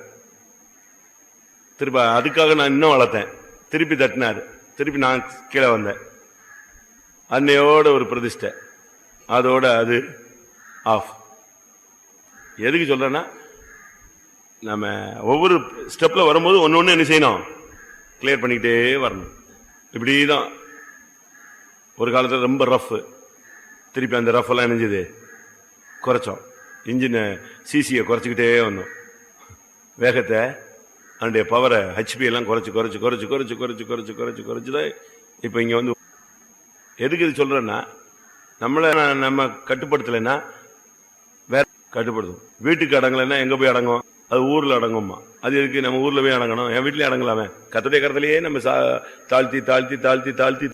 திருப்பி அதுக்காக நான் இன்னும் வளர்த்தேன். திருப்பி தட்டினாரு. திருப்பி நான் கீழே வந்தேன். அன்னையோட ஒரு பிரதிஷ்டை, அதோட அது ஆஃப். எதுக்கு சொல்றேன்னா, நம்ம ஒவ்வொரு ஸ்டெப்ல வரும்போது ஒன்னு என்ன செய்யணும், கிளியர் பண்ணிக்கிட்டே வரணும். இப்படிதான் ஒரு காலத்தில் ரொம்ப ரஃப். திருப்பி அந்த ரஃப் எல்லாம் நினைஞ்சது குறைச்சோம். இன்ஜின் சிசியை குறைச்சிக்கிட்டே வந்தோம். வேகத்தை, அதனுடைய பவரை, ஹெச்பி எல்லாம் குறைச்சு குறைச்சு குறைச்சு குறைச்சு குறைச்சு குறைச்சு குறைச்சு குறைச்சுதான் இப்ப இங்க வந்து. எதுக்கு இது சொல்றேன்னா, நம்மள நம்ம கட்டுப்படுத்தலைன்னா வேற கட்டுப்படுத்தும். வீட்டுக்கு அடங்கலைன்னா எங்க போய் அடங்கும்? அது ஊர்ல அடங்கும்மா. அது எதுக்கு நம்ம ஊர்ல போய் அடங்கணும்? என் வீட்லயே அடங்கலாமே. கர்த்தருடைய கரத்திலேயே நம்ம தாழ்த்தி தாழ்த்தி தாழ்த்தி தாழ்த்தி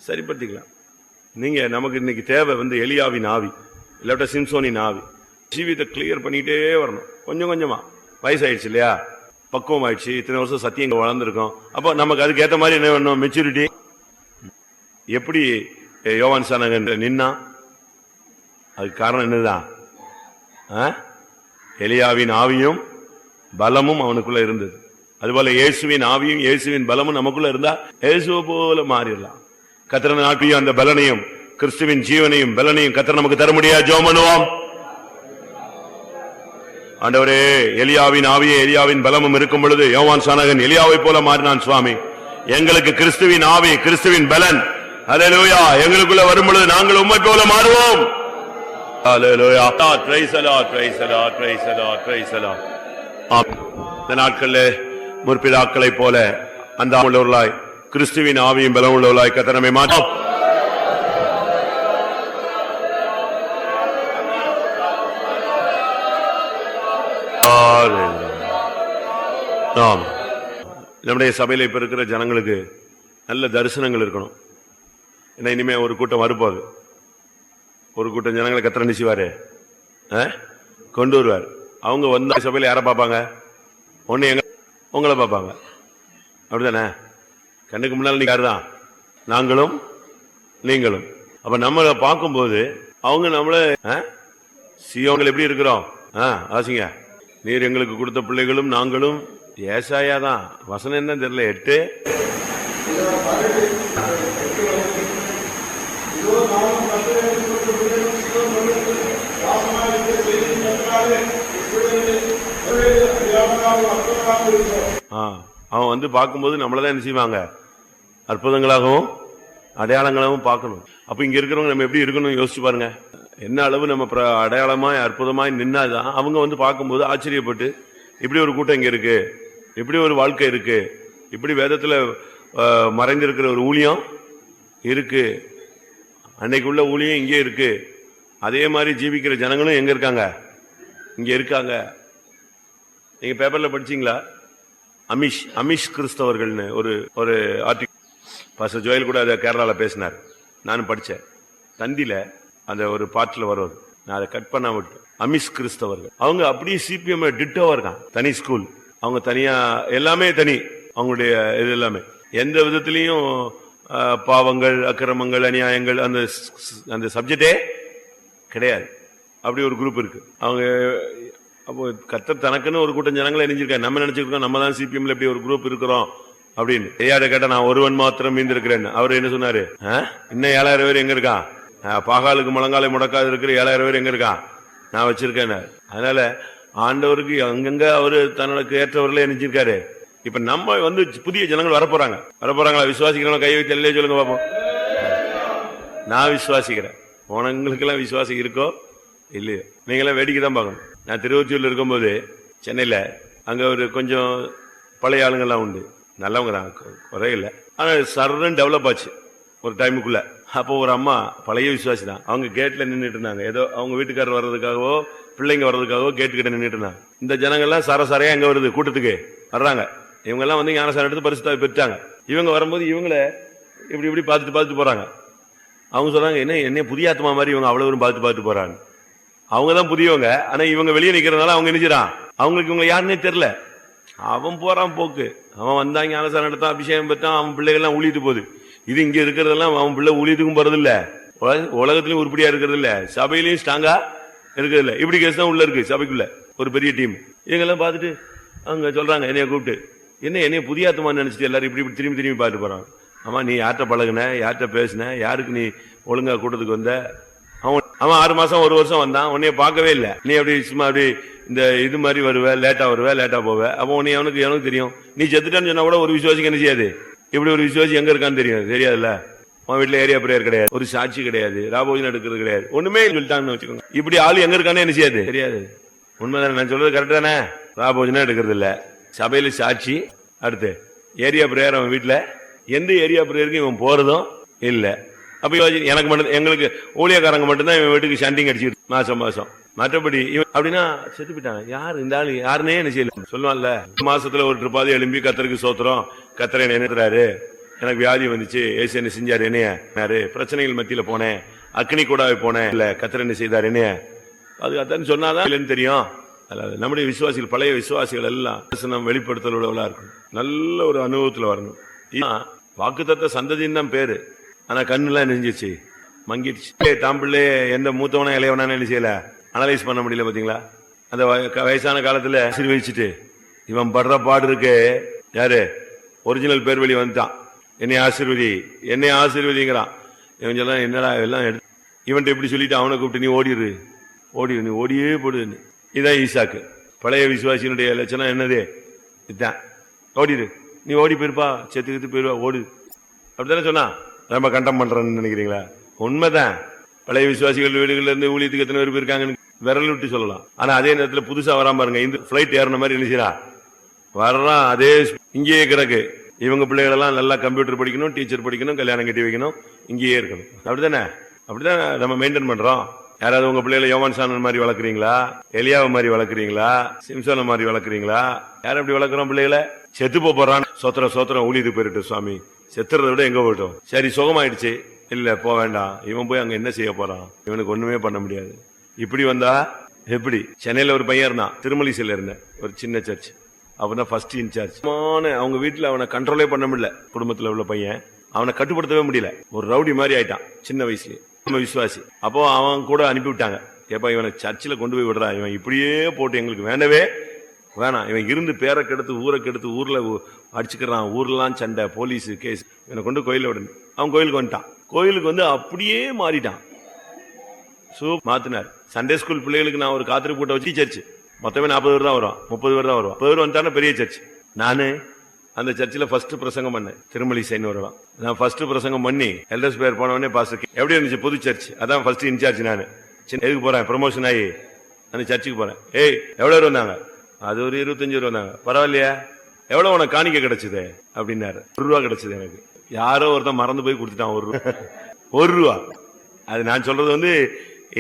சரிப்படுத்திக்கலாம். நீங்க நமக்கு இன்னைக்கு தேவை வந்து எலியாவின் ஆவி, இல்லாட்ட சிம்சோனின் ஆவி. ஜீவித்தை கிளியர் பண்ணிட்டே வரணும். கொஞ்சம் கொஞ்சமா. வயசாயிடுச்சு இல்லையா, பக்குவம் ஆயிடுச்சு, இத்தனை வருஷம் சத்தியம் வளர்ந்துருக்கோம். அப்போ நமக்கு அதுக்கு ஏற்ற மாதிரி என்ன வேணும்? மெச்சூரிட்டி. எப்படி யோவான் ஸ்நானகன் நின்னா, அதுக்கு காரணம் என்னதான்? எலியாவின் ஆவியும் பலமும் அவனுக்குள்ள இருந்தது. அதுபோல இயேசுவின் ஆவியும் இயேசுவின் பலமும் நமக்குள்ள இருந்தா இயேசுவை போல மாறிடலாம். கர்த்தர் நாட்டையும் அந்த பலனையும், கிறிஸ்துவின் ஜீவனையும் பலனையும் கர்த்தர் நமக்கு தர முடியாது. ஜெபம் பண்ணுவோம். ஆண்டவரே, எலியாவின் ஆவியே எலியாவின் பலமும் இருக்கும் பொழுது யோவான் ஸ்நானகன் எலியாவை போல மாறினான். சுவாமி, எங்களுக்கு கிறிஸ்துவின் ஆவி, கிறிஸ்துவின் பலன் ஹல்லேலூயா எங்களுக்குள்ள வரும் பொழுது நாங்கள் உம்மை போல மாறுவோம். Hallelujah. Praise the lord, praise the lord, praise the lord, praise the lord. இந்த நாட்களில் முற்பிதாக்களை போல அந்த உள்ளவர்களாய், கிறிஸ்துவின் ஆவியும் பலம் உள்ளவர்களாய் கர்த்தர் நம்மை மாற்றும். நம்முடைய சபையில இப்ப இருக்கிற ஜனங்களுக்கு நல்ல தரிசனங்கள் இருக்கணும். ஏன்னா இனிமே ஒரு கூட்டம் வரப்போகுது. ஒரு கூட்டம் ஜனங்களை கர்த்தர் நினைச்சுவாரு, கொண்டு வருவார். அவங்க வந்த சபையில யாரை பார்ப்பாங்க? ஒன்னு எங்க உங்களை பார்ப்பாங்க. அப்படிதானே? கண்ணுக்கு முன்னால நீங்க யாருதான்? நாங்களும் நீங்களும். அப்ப நம்மளை பார்க்கும்போது அவங்க நம்மள சியோங்கள் எப்படி இருக்கிறோம்? ஆசிங்க, நீர் எங்களுக்கு கொடுத்த பிள்ளைகளும் நாங்களும். ஏசாயாதான் வசனம் என்ன தெரியல, 8 அவன் வந்து பார்க்கும்போது நம்மளதான் என்ன செய்வாங்க? அற்புதங்களாகவும் அடையாளங்களாகவும் பார்க்கணும். அப்ப இங்க இருக்கிறவங்க நம்ம எப்படி இருக்கணும் யோசிச்சு பாருங்க. என்ன அளவு நம்ம அடையாளமாய் அற்புதமாய் நின்னாதான் அவங்க வந்து பார்க்கும்போது ஆச்சரியப்பட்டு, இப்படி ஒரு கூட்டம் இங்க இருக்கு, இப்படி ஒரு வாழ்க்கை இருக்கு, இப்படி வேதத்துல மறைந்திருக்கிற ஒரு ஊழியம் இருக்கு, அன்னைக்கு உள்ள ஊழியம் இங்கே இருக்கு. அதே மாதிரி ஜீவிக்கிற ஜனங்களும் எங்க இருக்காங்க? இங்க இருக்காங்க. நீங்க பேப்பர்ல படிச்சீங்களா? அமிஷ் கிறிஸ்தவர்கள்னு ஒரு ஆர்டிகல் பாஸ்டர் ஜோயல் கூட அதை கேரளால பேசினார். நானும் படிச்சேன். தந்தில அந்த ஒரு பாட்டுல வருவது, நான் அதை கட் பண்ண விட்டு. அமிஷ் கிறிஸ்தவர்கள் அவங்க அப்படியே சிபிஎம் டிட்டோவா இருக்காங்க. தனி ஸ்கூல், அவங்க தனியா, எல்லாமே தனி. அவங்களுடைய இது எல்லாமே எந்த விதத்திலையும் பாவங்கள், அக்கிரமங்கள், அநியாயங்கள் அந்த சப்ஜெக்டே கிடையாது. அப்படி ஒரு குரூப் இருக்கு. அவங்க அப்போ கர்த்தர் தனக்குன்னு ஒரு கூட்டம் ஜனங்களை இணைஞ்சிருக்காங்க. நம்ம நினைச்சிருக்கோம் நம்ம தான் சிபிஎம்ல எப்படி ஒரு குரூப் இருக்கிறோம் அப்படின்னு. ஐயாட கேட்டா நான் ஒருவன் மாத்திரம் மீந்திருக்கிறேன். அவர் என்ன சொன்னாரு? இன்னும் 7000 பேர் எங்க இருக்கான்? பாகாலுக்கு முழங்காலை முடக்காது இருக்கிற 7000 பேர் எங்க இருக்கான்? நான் வச்சிருக்கேன். அதனால ஆண்டவருக்கு அங்கங்க அவரு தனக்கு ஏற்றவர்களே நினைச்சிருக்காரு. இப்ப நம்ம வந்து புதிய ஜனங்கள் வரப்போறாங்களா? விசுவாசிக்கிறவங்க கை வைத்து எல்லையே சொல்லுங்க பாப்போம். நான் விசுவாசிக்கிறேன். உனங்களுக்கு எல்லாம் விசுவாசம் இருக்கோ இல்லையோ, நீங்க எல்லாம் வேடிக்கை தான் பார்க்கணும். நான் திருவொற்றியூர்ல இருக்கும்போது சென்னையில அங்க ஒரு கொஞ்சம் பழைய ஆளுங்கெல்லாம் உண்டு, நல்லவங்க தான், குறையில. ஆனா சர்ன்னு டெவலப் ஆச்சு ஒரு டைமுக்குள்ள. அப்போ ஒரு அம்மா பழைய விசுவாசி தான், அவங்க கேட்ல நின்றுட்டு இருந்தாங்க. ஏதோ அவங்க வீட்டுக்காரர் வர்றதுக்காகவோ பிள்ளைங்க வர்றதுக்காகவோ கேட்டுக்கிட்ட நின்றுட்டு இருந்தாங்க. இந்த ஜனங்கள்லாம் சரசரையா எங்க வருது, கூட்டத்துக்கு வர்றாங்க. இவங்க எல்லாம் வந்து ஞானசாரம் எடுத்து பரிசுத்தாவி பெற்றாங்க. இவங்க வரும்போது இவங்களை இப்படி இப்படி பார்த்துட்டு போறாங்க. அவங்க சொல்றாங்க, என்ன புதிய ஆத்மா மாதிரி இவங்க அவ்வளவு பார்த்து போறாங்க. அவங்கதான் புதியவங்க. ஆனா இவங்க வெளியே நிக்கிறதுனால அவங்க நினைச்சான் அவங்களுக்கு இவங்க யாருன்னே தெரியல. அவன் போறான் போக்கு. அவன் வந்தா ஞானசாரம் நடத்தான், அபிஷேகம் பெற்றான், அவன் பிள்ளைகள்லாம் ஊழிட்டு போகுது. இது இங்க இருக்கிறதெல்லாம் அவன் பிள்ளை ஊழியத்துக்கும் போறது இல்ல, உலகத்திலயும் உருப்படியா இருக்கிறது இல்ல, சபையிலயும் ஸ்ட்ராங்கா இருக்கிறது இல்ல. இப்படி கேஸ் தான் உள்ள இருக்கு சபைக்குள்ள ஒரு பெரிய டீம். இவங்கெல்லாம் பார்த்துட்டு அவங்க சொல்றாங்க என்னைய கூப்பிட்டு, என்னைய புதிய ஆத்மான்னு நினைச்சிட்டு எல்லாரும் இப்படி திரும்பி திரும்பி பார்த்துட்டு போறான். ஆமா நீ யார்கிட்ட பழகுன, யார்கிட்ட பேசின, யாருக்கு நீ ஒழுங்கா கூட்டத்துக்கு வந்த? அவன் 6 மாசம் 1 வருஷம் வந்தான், உன்னைய பார்க்கவே இல்லை. நீ அப்படி சும்மா அப்படி இந்த இது மாதிரி வருவ, லேட்டா வருவ, லேட்டா போவ. அப்போ உன்னை எனக்கு தெரியும். நீ செத்துட்டான்னு சொன்னா கூட ஒரு விசுவாசிக்கு என்ன செய்யாது? இப்படி ஒரு விசுவாசி எங்க இருக்கான்னு தெரியும் தெரியாதுல்ல. அவன் வீட்டுல ஏரியா பிரேயர் கிடையாது, ஒரு சாட்சி கிடையாது, ராபோஜனம் எடுக்கிறது கிடையாது, ஒண்ணுமே சொல்லிட்டான்னு வச்சுக்கோங்க. இப்படி ஆளு எங்க இருக்கானே என்ன செய்யாது தெரியாது. உண்மைதானே நான் சொல்றது? கரெக்ட் தானே? ராபோஜனம் எடுக்கிறது இல்ல, சபையில சாட்சி, அடுத்து ஏரியா பிரேயர் அவன் வீட்டுல எந்த ஏரியா பிரேயருக்கு இவன் போறதும் இல்ல. அப்ப எனக்கு மட்டும், எங்களுக்கு ஊழியக்காரங்க மட்டும்தான் இவன் வீட்டுக்கு ஷண்டிங் அடிச்சுட்டு மாசம் மாசம். மற்றபடி இவன் அப்படின்னா செத்து போயிட்டாங்க. யாரு இந்த ஆளு யாருன்னே என்ன செய்யல சொல்லுவான்ல. மாசத்துல ஒரு ட்ரிப்பாவது எழும்பி கத்தருக்கு சோத்திரம், கத்தரை நினைக்கிறாரு, எனக்கு வியாதி வந்துச்சு, ஏசு என்ன செஞ்சாரு, என்னையாரு பிரச்சனைகள் மத்தியில போனேன், அக்னி கூடாவே போனேன், இல்ல கத்தரை என்ன செய்தாரு, என்னைய அது அதான் சொன்னாதான் இல்லைன்னு தெரியும். அதாவது நம்முடைய விசுவாசிகள், பழைய விசுவாசிகள் எல்லாம் வெளிப்படுத்தல் உள்ளவளா இருக்கணும், நல்ல ஒரு அனுபவத்துல வரணும். வாக்குத்தத்த சந்ததின்னு தான் பேரு, ஆனா கண்ணுலாம் நெஞ்சிச்சு மங்கிடுச்சு. தாம்பிள்ளே எந்த மூத்தவனா இளையவனான்னு என்ன செய்யல, அனலைஸ் பண்ண முடியல. பாத்தீங்களா, அந்த வயசான காலத்துல ஆசீர்வதிச்சுட்டு இவன் படுற பாடு இருக்கு. யாரு ஒரிஜினல் பேர் வெளி வந்துட்டான், என்னை ஆசீர்வதிங்கிறான். இவன் சொல்ல என்னடா எல்லாம் எடுத்து இவன்ட்டு எப்படி சொல்லிட்டு அவனை கூப்பிட்டு நீ ஓடிடு, நீ ஓடியே போடுன்னு. இதான் ஈசாக்கு. பழைய விசுவாசியினுடைய லட்சணம் என்னது? இதுதான், ஓடிடு, நீ ஓடி போயிருப்பா, செத்துக்கிட்டு போயிருவா, ஓடு. அப்படித்தானே சொன்னா? ரொம்ப கண்டம் பண்றேன்னு நினைக்கிறீங்களா? உண்மைதான். பழைய விசுவாசிகள் வீடுகள்ல இருந்து ஊழியத்துக்கு எத்தனை பேர் இருக்காங்கன்னு விரல் விட்டு சொல்லலாம். ஆனா அதே நேரத்தில் புதுசா வராம பாருங்க, இந்த பிளைட் ஏறின மாதிரி நினைச்சா வர்றான், அதே இங்கேயே கிடக்கு. இவங்க பிள்ளைகள் எல்லாம் நல்லா கம்ப்யூட்டர் படிக்கணும், டீச்சர் படிக்கணும், கல்யாணம் கட்டி வைக்கணும், இங்கேயே இருக்கணும். அப்படித்தானே? அப்படிதான் நம்ம மெயின்டைன் பண்றோம். யாராவது உங்க பிள்ளைகளை யோவான் சானன் மாதிரி வளர்க்குறீங்களா, எலியாவை மாதிரி வளர்க்குறீங்களா, சிம்சோன மாதிரி வளர்க்குறீங்களா? யாரும் அப்படி வளர்க்குறோம் பிள்ளைகளை? செத்து போறான், சோத்திரம் ஊழியது போயிட்டு சுவாமி, செத்துறதை விட எங்க போயிட்டோம், சரி சுகமாயிடுச்சு, இல்ல போ வேண்டாம், இவன் போய் அங்க என்ன செய்ய போறான், இவனுக்கு ஒண்ணுமே பண்ண முடியாது. இப்படி வந்தா எப்படி? சென்னையில ஒரு பையன் இருந்தான், திருமலிசையில இருந்த ஒரு சின்ன சர்ச், அவன் ஃபர்ஸ்ட் இன்சார்ஜ். அவங்க வீட்டுல அவனை கண்ட்ரோலே பண்ண முடியல, குடும்பத்துல உள்ள பையன், அவனை கட்டுப்படுத்தவே முடியல, ஒரு ரவுடி மாதிரி ஆயிட்டான் சின்ன வயசுல. விசுவாசி. அப்போ அவன் கூட அனுப்பி விட்டாங்க, ஏப்பா இவனை சர்ச்சில் கொண்டு போய் விடுறான், இவன் இப்படியே போட்டு எங்களுக்கு வேண்டவே வேணாம், இவன் இருந்து பேரை கெடுத்து ஊரை கெடுத்து ஊர்ல அடிச்சுக்கிறான், ஊர்லாம் சண்டை, போலீஸ் கேஸ், இவனை கொண்டு கோயில விடணும். அவன் கோயிலுக்கு வந்துட்டான். கோயிலுக்கு வந்து அப்படியே மாறிட்டான், மாத்தினார். சண்டே ஸ்கூல் பிள்ளைகளுக்கு நான் ஒரு காத்திருப்பு போட்ட வச்சு சர்ச் மொத்தமே 40 பேர் தான் வரும், 30 பேர் தான் வரும். 10 பேர் வந்தானே பெரிய சர்ச். நானு அந்த சர்ச்சில் ஃபர்ஸ்ட் பிரசங்கம் பண்ணேன், திருமலிசைன்னு வரலாம். நான் ஃபர்ஸ்ட் பிரசங்கம் பண்ணி எல்டர்ஸ் பேர் போனவனே பாஸ்டர் எப்படி இருந்துச்சு புது சர்ச், அதான் ஃபர்ஸ்ட் இன்சார்ஜ் நான். எதுக்கு போறேன், ப்ரமோஷன் ஆகி அந்த சர்ச்சுக்கு போறேன். ஏய் எவ்வளவு பேர் வந்தாங்க? அது ஒரு 25 பேர் வந்தாங்க. பரவாயில்லையா, எவ்வளவு உனக்கு காணிக்க கிடைச்சது அப்படின்னாரு. ₹1 கிடைச்சது எனக்கு. யாரோ ஒருத்தன் மறந்து போய் கொடுத்துட்டான், ₹1. அது நான் சொல்றது வந்து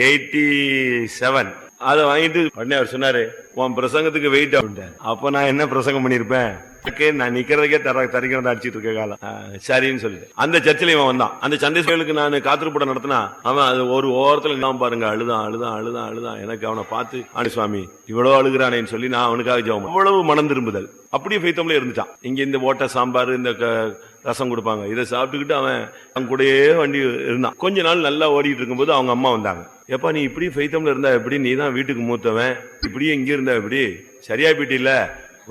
87. அதை வாங்கிட்டு உடனே அவர் சொன்னாரு, உன் பிரசங்கத்துக்கு வெயிட் அப்படின்ட்டார். அப்ப நான் என்ன பிரசங்கம் பண்ணிருப்பேன், நான் நிக்கிறதுக்கே தரிக்கிறத அடிச்சிட்டு இருக்க காலம். சரின்னு சொல்லிட்டு அந்த சர்ச்சில் இவன் வந்தான். அந்த சண்டே ஸ்கூலுக்கு நான் காத்திருப்படம் நடத்தினா, அவன் அது ஒரு ஓரத்துல இல்லாம பாருங்க, அழுதான். எனக்கு அவனை பார்த்து, ஆண்டு சுவாமி இவ்வளவு அழுகிறானேன்னு சொல்லி நான் அவனுக்காக ஜெபம். அவ்வளவு மனம் திரும்புதல். அப்படியே ஃபெய்த்தம்ல இருந்துட்டான். இங்க இந்த ஓட்ட சாம்பார், இந்த ரசம் கொடுப்பாங்க, இதை சாப்பிட்டுக்கிட்டு அவன் கூடயே வண்டி இருந்தான். கொஞ்ச நாள் நல்லா ஓடிட்டு இருக்கும்போது அவங்க அம்மா வந்தாங்க. எப்பா நீ இப்படி ஃபெய்த்தம்ல இருந்தா எப்படி, நீ தான் வீட்டுக்கு மூத்தவன், இப்படியே இங்க இருந்தா எப்படி, சரியா போயிட்டில்ல,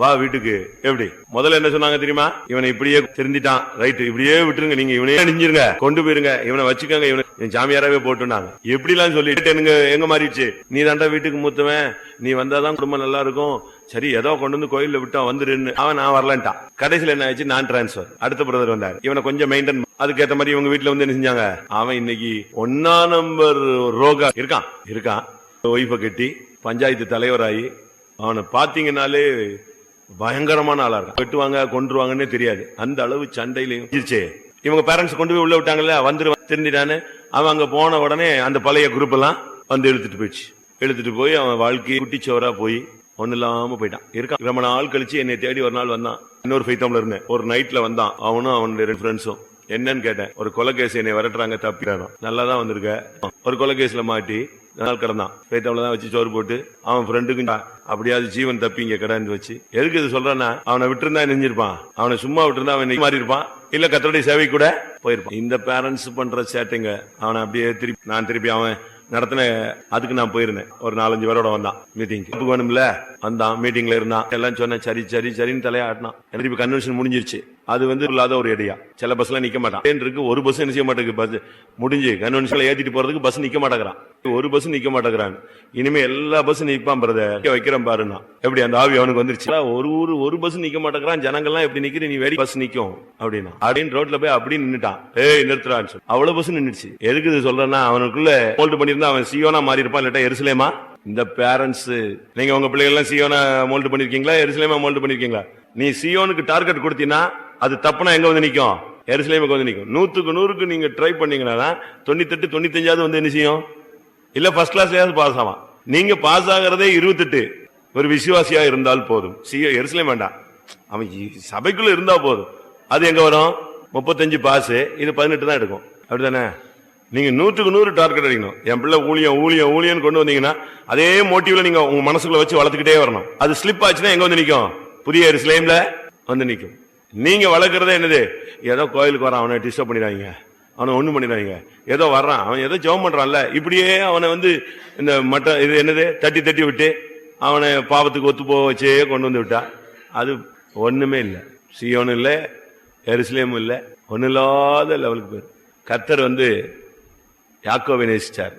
வா வீட்டுக்கு. எப்படி முதல்ல என்ன சொன்னாங்க தெரியுமா? இவனை இப்படியே திருந்திட்டான், ரைட், இப்படியே விட்டுருங்க, நீங்க இவனே அணிஞ்சிருங்க, கொண்டு போயிருங்க, இவனை வச்சுக்கோங்க, இவன் ஜாமியாராவே போட்டுனாங்க. எப்படி எல்லாம் சொல்லிட்டு எங்க மாறிடுச்சு, நீ தாண்டா வீட்டுக்கு மூத்தவன், நீ வந்தாதான் குடும்பம் நல்லா இருக்கும், சரி ஏதோ கொண்டு வந்து கோயில்ல விட்டா வந்துருன்னு. அவன் நான் வரலன்ட்டான். கடைசியில் என்ன ஆயிடுச்சு, நான் டிரான்ஸ்பர். அடுத்த பிரதர் வந்தாரு, இவனை கொஞ்சம் மெயின்டைன், அதுக்கேற்ற மாதிரி இவங்க வீட்டுல வந்து என்ன செஞ்சாங்க, அவன் இன்னைக்கு 1ஆம் நம்பர் ரோகா இருக்கான். ஒய்ஃபை கட்டி பஞ்சாயத்து தலைவராகி, அவனை பாத்தீங்கன்னாலே பயங்கரமான ஆளா இருக்கான். வெட்டுவாங்க கொன்றுவாங்கன்னே தெரியாது, அந்த அளவு சண்டையிலையும். இவங்க பேரண்ட்ஸ் கொண்டு போய் உள்ள விட்டாங்கல்ல, திருந்திட்டான்னு. அவன் அங்க போன உடனே அந்த பழைய குரூப் எல்லாம் வந்து இழுத்துட்டு போய் அவன் வாழ்க்கையை குட்டிச்சோரா போய் ஒண்ணு இல்லாம போயிட்டான். இருக்கான். ரொம்ப நாள் கழிச்சு என்னை தேடி ஒரு நாள் வந்தான். இன்னொரு ஃபைத்தம்ல இருந்தேன். ஒரு நைட்ல வந்தான், அவனும் அவனுடைய 2 ஃப்ரெண்ட்ஸும். என்னன்னு கேட்டேன். ஒரு கொலை கேஸ் என்னை விரட்டுறாங்க, தப்பிக்கிறானோ. நல்லாதான் வந்திருக்க, ஒரு கொலை கேஸ்ல மாட்டி நாள் கிடந்தான். பேட்டவள தான் வச்சு சோறு போட்டு அவன் ஃப்ரெண்டுக்கு அப்படியாவது ஜீவன் தப்பி இங்க கிடந்து வச்சு. எதுக்கு இது சொல்றான்னா, அவனை விட்டுருந்தா நெஞ்சிருப்பான், அவனை சும்மா விட்டுருந்தா அவன் மாறி இருப்பான், இல்ல கர்த்தருடைய சேவை கூட போயிருப்பான். இந்த பேரண்ட்ஸ் பண்ற சேட்டைங்க அவனை அப்படியே திருப்பி அவன் நடத்தின அதுக்கு நான் போயிருந்தேன். ஒரு 4-5 பேரோட வந்தான் மீட்டிங் வேணும்ல, வந்தான் மீட்டிங்ல இருந்தான். எல்லாம் சொன்னேன் சரி சரி சரின்னு தலையாட்டினான். திருப்பி கன்வென்ஷன் முடிஞ்சிருச்சு. அது இல்லாத ஒரு ஏரியா. சில பஸ்ல நிக்க மாட்டான் இருக்கு, ஒரு பஸ் நிக்க மாட்டேங்குது. பஸ் முடிஞ்சு கன்வென்ஷன்ல ஏத்திட்டு போறதுக்கு பஸ் நிக்க மாட்டேங்கிறான், ஒரு பஸ் நிக்க மாட்டேங்கிறான். இனிமே எல்லா பஸ்ஸும் நிப்பான் பிரதர், வைக்கிறேன் பாருன்னா. எப்படி அந்த ஆவி அவனுக்கு வந்துருச்சு. ஒரு பஸ் நிக்க மாட்டேங்கிறான், ஜனங்கள்லாம் எப்படி நிக்கிற, நீ வெடி பஸ் நிக்கும் அப்படின்னா அப்படின்னு ரோட்ல போய் அப்படி நின்னுட்டான். நிறுத்துறான்னு சொல்லி அவ்வளவு பஸ் நின்னுச்சு. எதுக்கு இது சொல்றேன்னா, அவனுக்குள்ள ஹோல்டு பண்ணிருந்தா அவன் சியோனா மாறி இருப்பான், இல்லாட்டா எருசலேமா. இந்த பேரண்ட்ஸ், நீங்க உங்க பிள்ளைகள் எல்லாம் சியோனா மோல்டு பண்ணிருக்கீங்களா, எருசலேமா மோல்டு பண்ணிருக்கீங்களா? நீ சியோனுக்கு டார்கெட் கொடுத்தீங்கன்னா அது தப்புனா எங்க வந்து நிக்கும்? எருசலேமுக்கு வந்து நிக்கும். 100க்கு நீங்க ட்ரை பண்ணீங்கன்னா 98-95 வந்து என்ன செய்யும்? இல்ல ஃபர்ஸ்ட் கிளாஸ்லயாவது பாஸ் ஆவான். நீங்க பாஸ் ஆகிறதே 28 ஒரு விசுவாசியா இருந்தால் போதும். எருசலேம் வேண்டாம், அவன் சபைக்குள்ள இருந்தா போதும். அது எங்க வரும்? 35 பாஸ், இது 18 தான் எடுக்கும். அப்படித்தானே? நீங்க 100க்கு 100 டார்கெட் அடிக்கணும். என் பிள்ளை ஊழியம் ஊழியம் ஊழியம் கொண்டு வந்தீங்கன்னா அதே மோட்டிவ்ல நீங்க உங்க மனசுக்குள்ள வச்சு வளர்த்துக்கிட்டே வரணும். அது ஸ்லிப் ஆச்சுன்னா எங்க வந்து நிக்கும்? புதிய எருசலேம்ல வந்து நிக்கும். நீங்க வளர்க்கறதே என்னது? ஏதோ கோயிலுக்கு வரான், அவனை டிஸ்டர்ப் பண்ணிடாதீங்க, அவனை ஒண்ணும் பண்ணிடாதீங்க. ஏதோ வர்றான், அவன் ஏதோ ஜெபம் பண்றான்ல, இப்படியே அவனை வந்து இந்த இது என்னது தட்டி விட்டு அவனை பாவத்துக்கு ஒத்து போக வச்சே கொண்டு வந்து விட்டா. அது ஒண்ணுமே இல்லை. சியோனும் இல்லை, எருசலேமும் இல்லை, ஒன்னும் இல்லாத லெவலுக்கு போயிரு. கர்த்தர் யாக்கோவை நேசிச்சார்,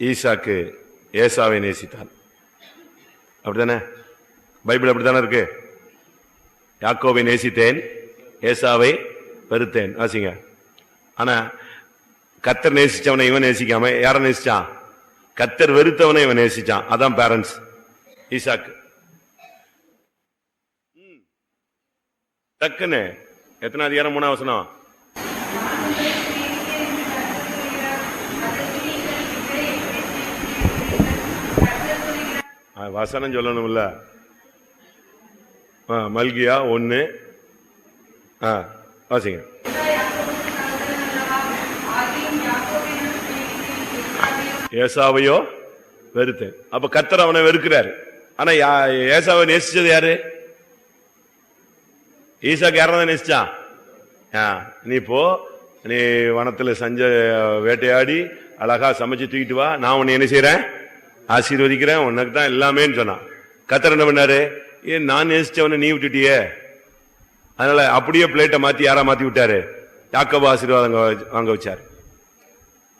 ஈசாக்கு ஏசாவை நேசித்தார். அப்படித்தானே? பைபிள் அப்படித்தானே இருக்கு. யாக்கோவை நேசித்தேன், ஏசாவை வெறுத்தேன். வாசிங்க. ஆனா கர்த்தர் நேசிச்சவனை இவன் நேசிக்காம யார நேசிச்சான்? கர்த்தர் வெறுத்தவனை இவன் நேசிச்சான். அதான் பேரண்ட்ஸ். ஈசாக்கு டக்குன்னு எத்தனை அதிகாரம்? 3 வசனம். வசனம் சொல்லணும்ல. மல்கியா 1 வாசிங்க. ஏசாவையோ வெறுத்தேன். அப்ப கர்த்தர் அவனை வெறுக்கிறாரு. ஆனா ஏசாவை நேசிச்சது யாரு? ஈசாக்கு யாரதான் நேசிச்சான்? நீ போ, நீ வனத்துல வேட்டையாடி அழகா சமைச்சு தூக்கிட்டு வா, நான் உன்னை என்ன செய்யறேன்? ஆசீர்வதிக்கிறேன், உனக்கு தான் எல்லாமேன்னு சொன்னான். கர்த்தர் என்ன பண்ணாரு? நான் நேசிச்சவனை நீ விட்டுட்டியே, அதனால அப்படியே பிளேட்டை மாத்தி யாரா மாத்தி விட்டாரு? யாக்கோபு ஆசீர்வாதம் வாங்க வச்சார்.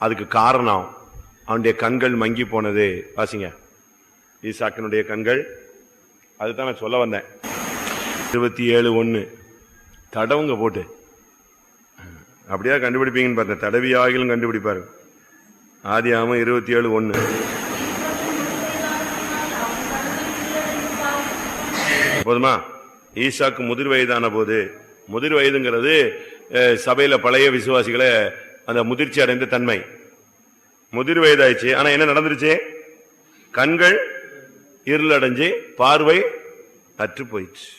அதுக்கு காரணம் அவனுடைய கண்கள் மங்கி போனது. வாசிங்க. ஈசாக்கினுடைய கண்கள். அதுதான் நான் சொல்ல வந்தேன். 27:1 தடவுங்க போட்டு அப்படியே கண்டுபிடிப்பீங்கன்னு பாருங்க. தடவி ஆகிலும் கண்டுபிடிப்பாரு. ஆதியாகமம் 27:1. போதுமா? ஈசாக்கு முதிர் வயதான போது, முதிர் வயதுங்கிறது சபையில பழைய விசுவாசிகளை அந்த முதிர்ச்சி அடைந்த தன்மை. முதிர் வயதாயிடுச்சு. ஆனா என்ன நடந்துருச்சு? கண்கள் இருளடைஞ்சு பார்வை அற்று போயிடுச்சு.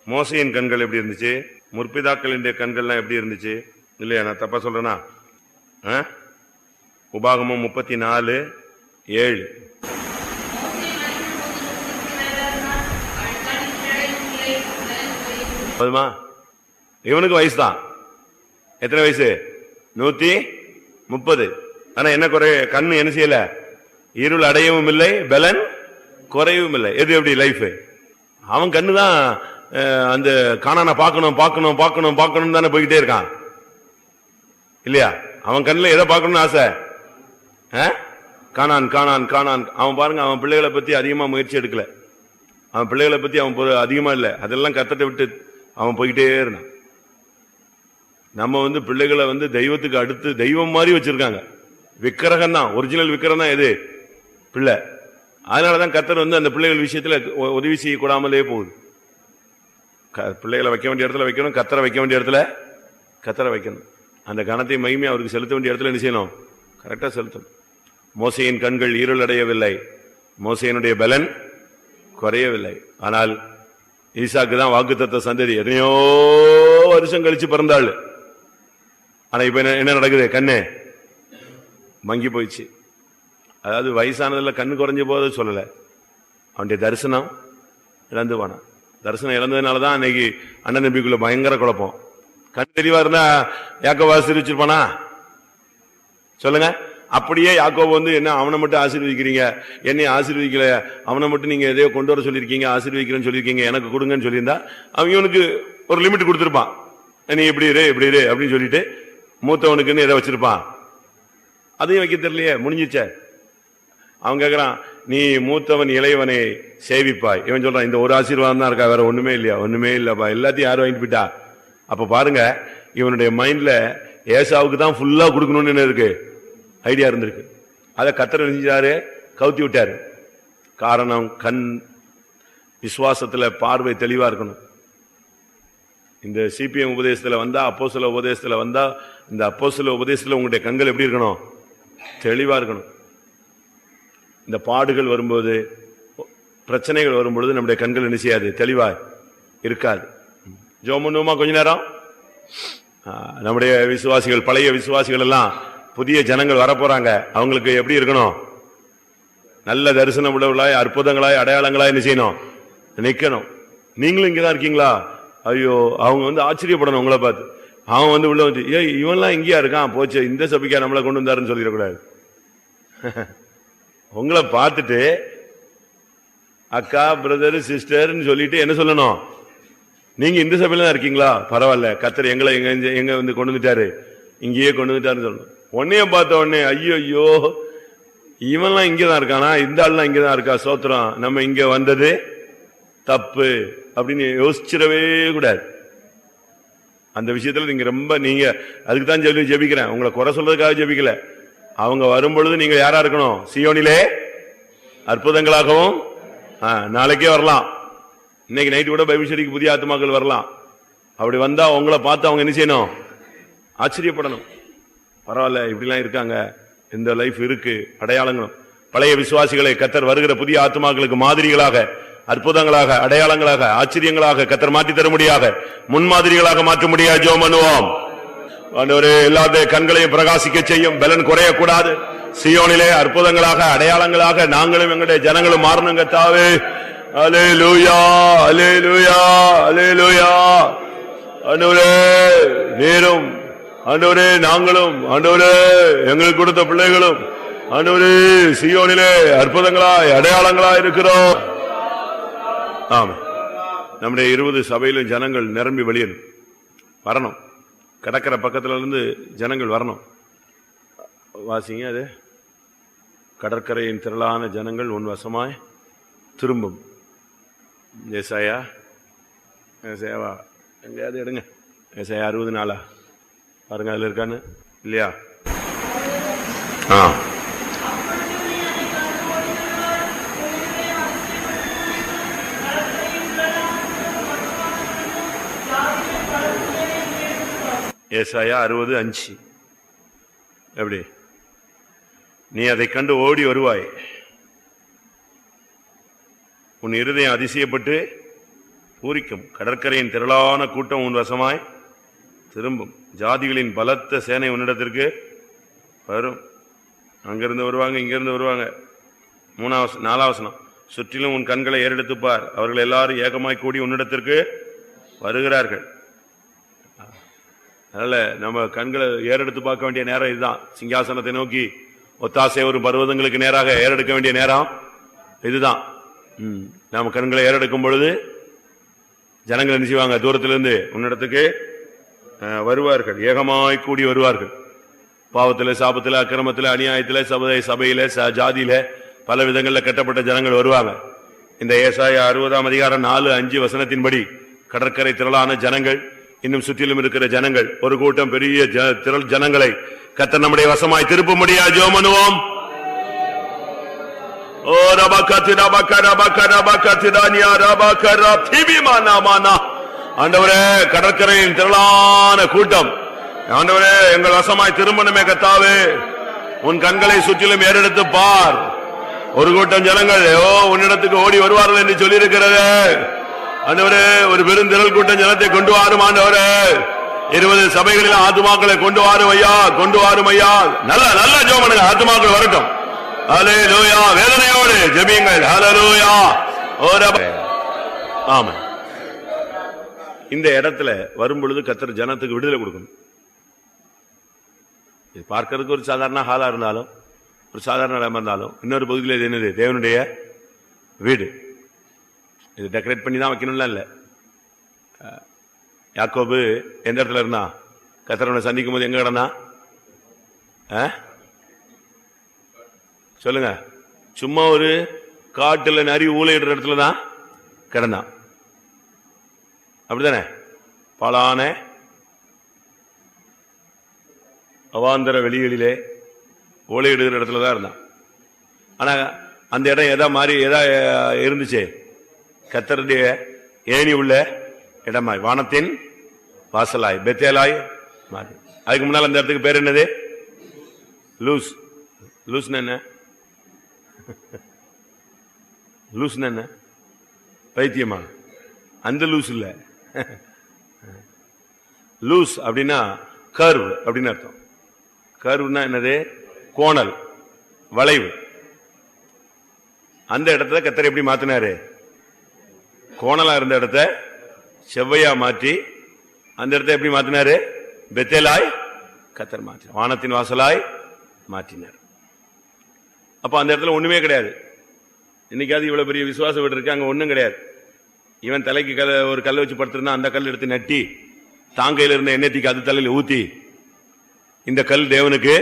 மோசையின் கண்கள் எப்படி இருந்துச்சு? முற்பிதாக்களின் கண்கள்லாம் எப்படி இருந்துச்சு? இல்லையா? நான் தப்பா சொல்றேனா? உபாகமம் 34:7. போதுமா? இவனுக்கு வயசு தான். எத்தனை வயசு? 130. ஆனா என்ன குறை? கண்ணு என்ன செய்யல? இருள் அடையவும் இல்லை, பலன் குறையவும் இல்லை. எது எப்படி லைஃப்? அவன் கண்ணு தான் அந்த காணான பார்க்கணும் பார்க்கணும் பார்க்கணும் பார்க்கணும் தானே போய்கிட்டே இருக்கான், இல்லையா? அவன் கண்ணுல எதை பார்க்கணும்னு ஆசை? காணான் காணான் காணான். அவன் பாருங்க, அவன் பிள்ளைகளை பத்தி அதிகமா முயற்சி எடுக்கல. அவன் பிள்ளைகளை பத்தி அவன் அதிகமா இல்லை, அதெல்லாம் கத்தட்ட விட்டு அவன் போய்கிட்டே இருந்தான். நம்ம பிள்ளைகளை தெய்வத்துக்கு அடுத்து தெய்வம் மாதிரி வச்சிருக்காங்க. விக்கிரகம் தான், ஒரிஜினல் விக்கிரகம் தான் எது? பிள்ளை. அதனாலதான் கர்த்தர் அந்த பிள்ளைகள் விஷயத்துல உதவி செய்யக்கூடாமலே போகுது. பிள்ளைகளை வைக்க வேண்டிய இடத்துல வைக்கணும், கர்த்தரை வைக்க வேண்டிய இடத்துல கர்த்தரை வைக்கணும். அந்த கணத்தை மகிமை அவருக்கு செலுத்த வேண்டிய இடத்துல என்ன செய்யணும்? கரெக்டா செலுத்தணும். மோசையின் கண்கள் இருளடையவில்லை, மோசையினுடைய பலன் குறையவில்லை. ஆனால் ஈசாக்கு தான் வாக்குத்தத்த சந்ததி. எத்தனையோ வருஷம் கழிச்சு பிறந்தாள். ஆனா இப்ப என்ன நடக்குது? கண்ணு மங்கி போயிடுச்சு. அதாவது வயசானதுல கண்ணு குறைஞ்ச போது சொல்லல, அவனுடைய தரிசனம் இழந்து போனான். தரிசனம் இழந்ததுனாலதான் அன்னைக்கு அண்ணன் நம்பிக்குள்ள பயங்கர குழப்பம். கண் தெளிவா இருந்தா யாக்கோபு ஆசீர்வச்சிருப்பானா? சொல்லுங்க. அப்படியே யாக்கோபு என்ன அவனை மட்டும் ஆசீர்வதிக்கிறீங்க, என்னை ஆசீர்வதிக்கல, அவனை மட்டும் நீங்க எதையோ கொண்டு வர சொல்லியிருக்கீங்க, ஆசீர்வதிக்கிறேன்னு சொல்லியிருக்கீங்க, எனக்கு கொடுங்கன்னு சொல்லியிருந்தா அவன் இவனுக்கு ஒரு லிமிட் கொடுத்திருப்பான். நீ இப்படி இரு அப்படின்னு சொல்லிட்டு மூத்தவனுக்குன்னு எதை வச்சிருப்பான். அதையும் வைக்க தெரியலையே, முடிஞ்சிச்ச. அவன் கேட்கறான், நீ மூத்தவன் இளையவனை சேவிப்பாய். இவன் சொல்றான், இந்த ஒரு ஆசீர்வாதம் தான் இருக்கா, வேற ஒண்ணுமே இல்லையா? ஒண்ணுமே இல்லப்பா, எல்லாத்தையும் யாரும் வாங்கிட்டு போயிட்டா. அப்ப பாருங்க, இவனுடைய மைண்ட்ல ஏசாவுக்கு தான் ஃபுல்லா கொடுக்கணும்னு என்ன இருக்கு, ஐடியா இருந்திருக்கு. அதை கர்த்தர் செஞ்சாரு, கவுத்தி விட்டாரு. காரணம், கண் விசுவாசத்துல பார்வை தெளிவா இருக்கணும். இந்த சிபிஎம் உபதேசத்துல வந்தா, அப்போஸ்தல உபதேசத்துல வந்தா, இந்த அப்போஸ்தல உபதேசத்துல உங்களுடைய கண்கள் எப்படி இருக்கணும்? தெளிவா இருக்கணும். இந்த பாடுகள் வரும்போது, பிரச்சனைகள் வரும்பொழுது நம்முடைய கண்கள் என்ன செய்யாது? தெளிவா இருக்காது. ஜெபம் பண்ணுவோமா கொஞ்ச நேரம்? நம்முடைய விசுவாசிகள், பழைய விசுவாசிகள் எல்லாம் புதிய ஜனங்கள் வரப்போறாங்க. அவங்களுக்கு எப்படி இருக்கணும்? நல்ல தரிசனம் உள்ளவர்களாய், அற்புதங்களாய், அடையாளங்களாய் என்ன செய்யணும்? நிக்கணும். நீங்களும் இங்கதான் இருக்கீங்களா? ஐயோ, அவங்க ஆச்சரியப்படணும் உங்களை பார்த்து. அவன் உள்ள வந்து, இவன்லாம் இங்கேயா இருக்கான், போச்சு இந்த சபைக்கா நம்மளை கொண்டு வந்தாருன்னு சொல்லிடக்கூடாது. உங்களை பார்த்துட்டு அக்கா, பிரதர், சிஸ்டர்ன்னு சொல்லிட்டு என்ன சொல்லணும்? நீங்க இந்த சபையில தான் இருக்கீங்களா? பரவாயில்ல, கர்த்தர் எங்களை எங்க கொண்டு வந்துட்டாரு, இங்கேயே கொண்டு வந்துட்டாருன்னு சொல்லணும். உன்னைய பார்த்த உடனே ஐயோ, இவன்லாம் இங்கதான் இருக்கானா, இந்த ஆள்லாம் இங்கதான் இருக்கா, சோத்திரம், நம்ம இங்க வந்தது தப்பு அப்படின்னு யோசிச்சிடவே கூடாது. அந்த விஷயத்துல நீங்க அதுக்கு தான் ஜெபிக்கிறேன். உங்களை குறை சொல்றதுக்காக ஜெபிக்கல. அவங்க வரும்பொழுது நீங்க யாரா இருக்கணும்? சீயோனிலே அற்புதங்களாகவும், நாளைக்கே வரலாம், இன்னைக்கு நைட்டு கூட பைபிள் ஸ்டடிக்கு புதிய ஆத்துமாக்கள் வரலாம். அப்படி வந்தா உங்களை பார்த்து அவங்க என்ன செய்யணும்? ஆச்சரியப்படணும். பரவாயில்ல, இப்படிலாம் இருக்காங்க, இந்த லைஃப் இருக்கு, அடையாளங்களும். பழைய விசுவாசிகளை கர்த்தர் வருகிற புதிய ஆத்துமாக்களுக்கு மாதிரிகளாக, அற்புதங்களாக, அடையாளங்களாக, ஆச்சரியங்களாக கர்த்தர் மாற்றி தர முடியாக, முன்மாதிரிகளாக மாற்ற முடியாது. ஜெபம் பண்ணுவோம். ஆண்டவரே, எல்லாத்தையும் கண்களையும் பிரகாசிக்க செய்யும், பலன் குறையக்கூடாது. சீயோனிலே அற்புதங்களாக, அடையாளங்களாக நாங்களும் எங்களுடைய ஜனங்களும் மாறணும் கர்த்தாவே. அல்லேலூயா, அல்லேலூயா, அல்லேலூயா. ஆண்டவரே, நீரும், ஆண்டவரே, நாங்களும், ஆண்டவரே, எங்களுக்கு கொடுத்த பிள்ளைகளும், ஆண்டவரே, சீயோனிலே அற்புதங்களாய், அடையாளங்களாய் இருக்கிறோம். ஆமா, நம்முடைய 20 சபையிலும் ஜனங்கள் நிரம்பி வெளியேறும் வரணும். கடற்கரை பக்கத்துல இருந்து ஜனங்கள் வரணும். வாசிங்க அது. கடற்கரையின் திரளான ஜனங்கள் உன் வசமாய் திரும்பும். ஏசாயா எங்கேயாவது எடுங்க. ஏசாயா 60 பாருங்க, அதுல இருக்கான்னு இல்லையா? ஏசாயா 60:5. எப்படி? நீ அதை கண்டு ஓடி வருவாய், உன் இருதயம் அதிசயப்பட்டு பூரிக்கும். கடற்கரையின் திரளான கூட்டம் உன் வசமாய் திரும்பும். ஜாதிகளின் பலத்த சேனை உன்னிடத்திற்கு வரும். அங்கிருந்து வருவாங்க, இங்கிருந்து வருவாங்க. 4 சுற்றிலும் உன் கண்களை ஏறெடுத்துப்பார், அவர்கள் எல்லாரும் ஏகமாய் கூடி உன்னிடத்திற்கு வருகிறார்கள். அதனால நம்ம கண்களை ஏறெடுத்து பார்க்க வேண்டிய நேரம் இதுதான். சிங்காசனத்தை நோக்கி ஒத்தாசை ஒரு பர்வதங்களுக்கு நேராக ஏறெடுக்க வேண்டிய நேரம் இதுதான். நம்ம கண்களை ஏறெடுக்கும் பொழுது ஜனங்கள் என்ன செய்வாங்க? தூரத்திலிருந்து உன்னிடத்துக்கு வருவார்கள், ஏகமாய் கூடி வருவார்கள். பாவத்தில், சாபத்தில், அக்கிரமத்தில், அநியாயத்தில், சபையில, ஜாதியில, பல விதங்களில் கட்டப்பட்ட ஜனங்கள் வருவாங்க. இந்த ஏசாயா 60:4-5 கடற்கரை திரளான ஜனங்கள், இன்னும் சுற்றிலும் இருக்கிற ஜனங்கள், ஒரு கூட்டம் பெரிய திரள் ஜனங்களை கர்த்தர் நம்முடைய வசமாய் திருப்ப முடியாது. ஜெபம் பண்ணுவோம். ஓ ரபகதி ரபகர ரபகர ரபகதிதானியா ரபகர திபிமானாமானா. ஆண்டவரே, கடற்கரையின் திரளான கூட்டம், ஆண்டவரே, எங்கள் வசமாய் திரும்பணுமே கர்த்தாவே. உன் கண்களை சுற்றிலும் ஏறெடுத்து பார். ஒரு கூட்டம் ஜனங்கள் உன்னிடத்துக்கு ஓடி வருவார்கள் என்று சொல்லி இருக்கிறது. ஆண்டவரே, ஒரு பெருந்திரள் கூட்டம் ஜனத்தை கொண்டு வாரும். ஆண்டவரே, 20 சபைகளில் ஆத்துமாக்களை கொண்டு வாரும் ஐயா, கொண்டு வாரும் ஐயா. நல்ல நல்ல ஜெபம் பண்ணுங்க, ஆத்துமாக்கள் வரட்டும். ஹல்லேலூயா. வேதனையோடு ஜெபியுங்கள். ஹல்லேலூயா. ஆமென். இந்த இடத்துல வரும்பொழுது கர்த்தர் ஜனத்துக்கு விடுதலை கொடுக்கணும். இது பார்க்கறதுக்கு ஒரு சாதாரண ஹாலா இருந்தாலும், ஒரு சாதாரண இடம் இருந்தாலும், இன்னொரு பகுதியில் இது என்னது? தேவனுடைய வீடு. இது டெக்கரேட் பண்ணி தான் வைக்கணும்லாம் இல்லை. யாக்கோபு எந்த இடத்துல இருந்தா? கர்த்தரை சந்திக்கும் போது எங்க கிடந்தா? சொல்லுங்க. சும்மா ஒரு காட்டுல நரி ஊழையிடுற இடத்துல தான் கிடந்தான். அப்படித்தானே? பாலான அவாந்தர வெளிகளிலே ஓலையிடுகிற இடத்துல தான் இருந்தான். ஆனா அந்த இடம் எதா மாறி எதா இருந்துச்சு? கர்த்தருடைய ஏணி உள்ள இடமாய், வானத்தின் வாசலாய், பெத்தேலாய் மாறி. அதுக்கு முன்னால் அந்த இடத்துக்கு பேர் என்னது? லூஸ். லூஸ்னா என்ன? லூஸ்னா என்ன? பைத்தியமா? அந்த லூஸ் இல்ல. லூஸ் அப்படின்னா கர்வ் அப்படின்னு அர்த்தம். கர்வ்னா என்னது? கோணல், வளைவு. அந்த இடத்துல கர்த்தர் எப்படி மாத்தினாரு? கோணலா இருந்த இடத்த செவ்வையா மாற்றி அந்த இடத்த எப்படி மாத்தினாரு? பெத்தேலாய் கர்த்தர் மாற்றினார், வானத்தின் வாசலாய் மாற்றினார். அப்ப அந்த இடத்துல ஒண்ணுமே கிடையாது. இன்னைக்காவது இவ்வளவு பெரிய விசுவாச வீடு இருக்கு, அங்க ஒண்ணும் கிடையாது. இவன் தலைக்கு ஒரு கல்லை வச்சு படுத்திருந்தா அந்த கல் எடுத்து நட்டி தாங்கையில இருந்த எண்ணெய்க்கு அது தலையில ஊத்தி இந்த கல் தேவனுக்கு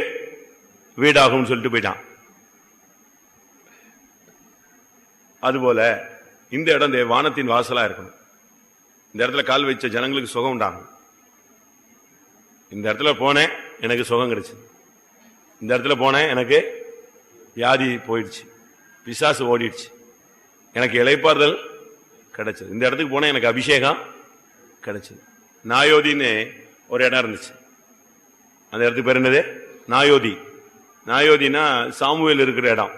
வீடாகும் சொல்லிட்டு போயிட்டான். அதுபோல இந்த இடம் வானத்தின் வாசலா இருக்கணும். இந்த இடத்துல கால் வச்ச ஜனங்களுக்கு சுகம் உண்டாகும். இந்த இடத்துல போனேன் எனக்கு சுகம் கிடைச்சு, இந்த இடத்துல போனேன் எனக்கு வியாதி போயிடுச்சு, பிசாசு ஓடிடுச்சு, எனக்கு இளைப்பாறுதல் கிடைச்சது. இந்த இடத்துக்கு போனேன் எனக்கு அபிஷேகம் கிடைச்சது. நாயோதின்னு ஒரு இடம் இருந்துச்சு. அந்த இடத்துக்கு பேர் என்னது? நாயோதி. நாயோதினா சாமுவேல் இருக்கிற இடம்.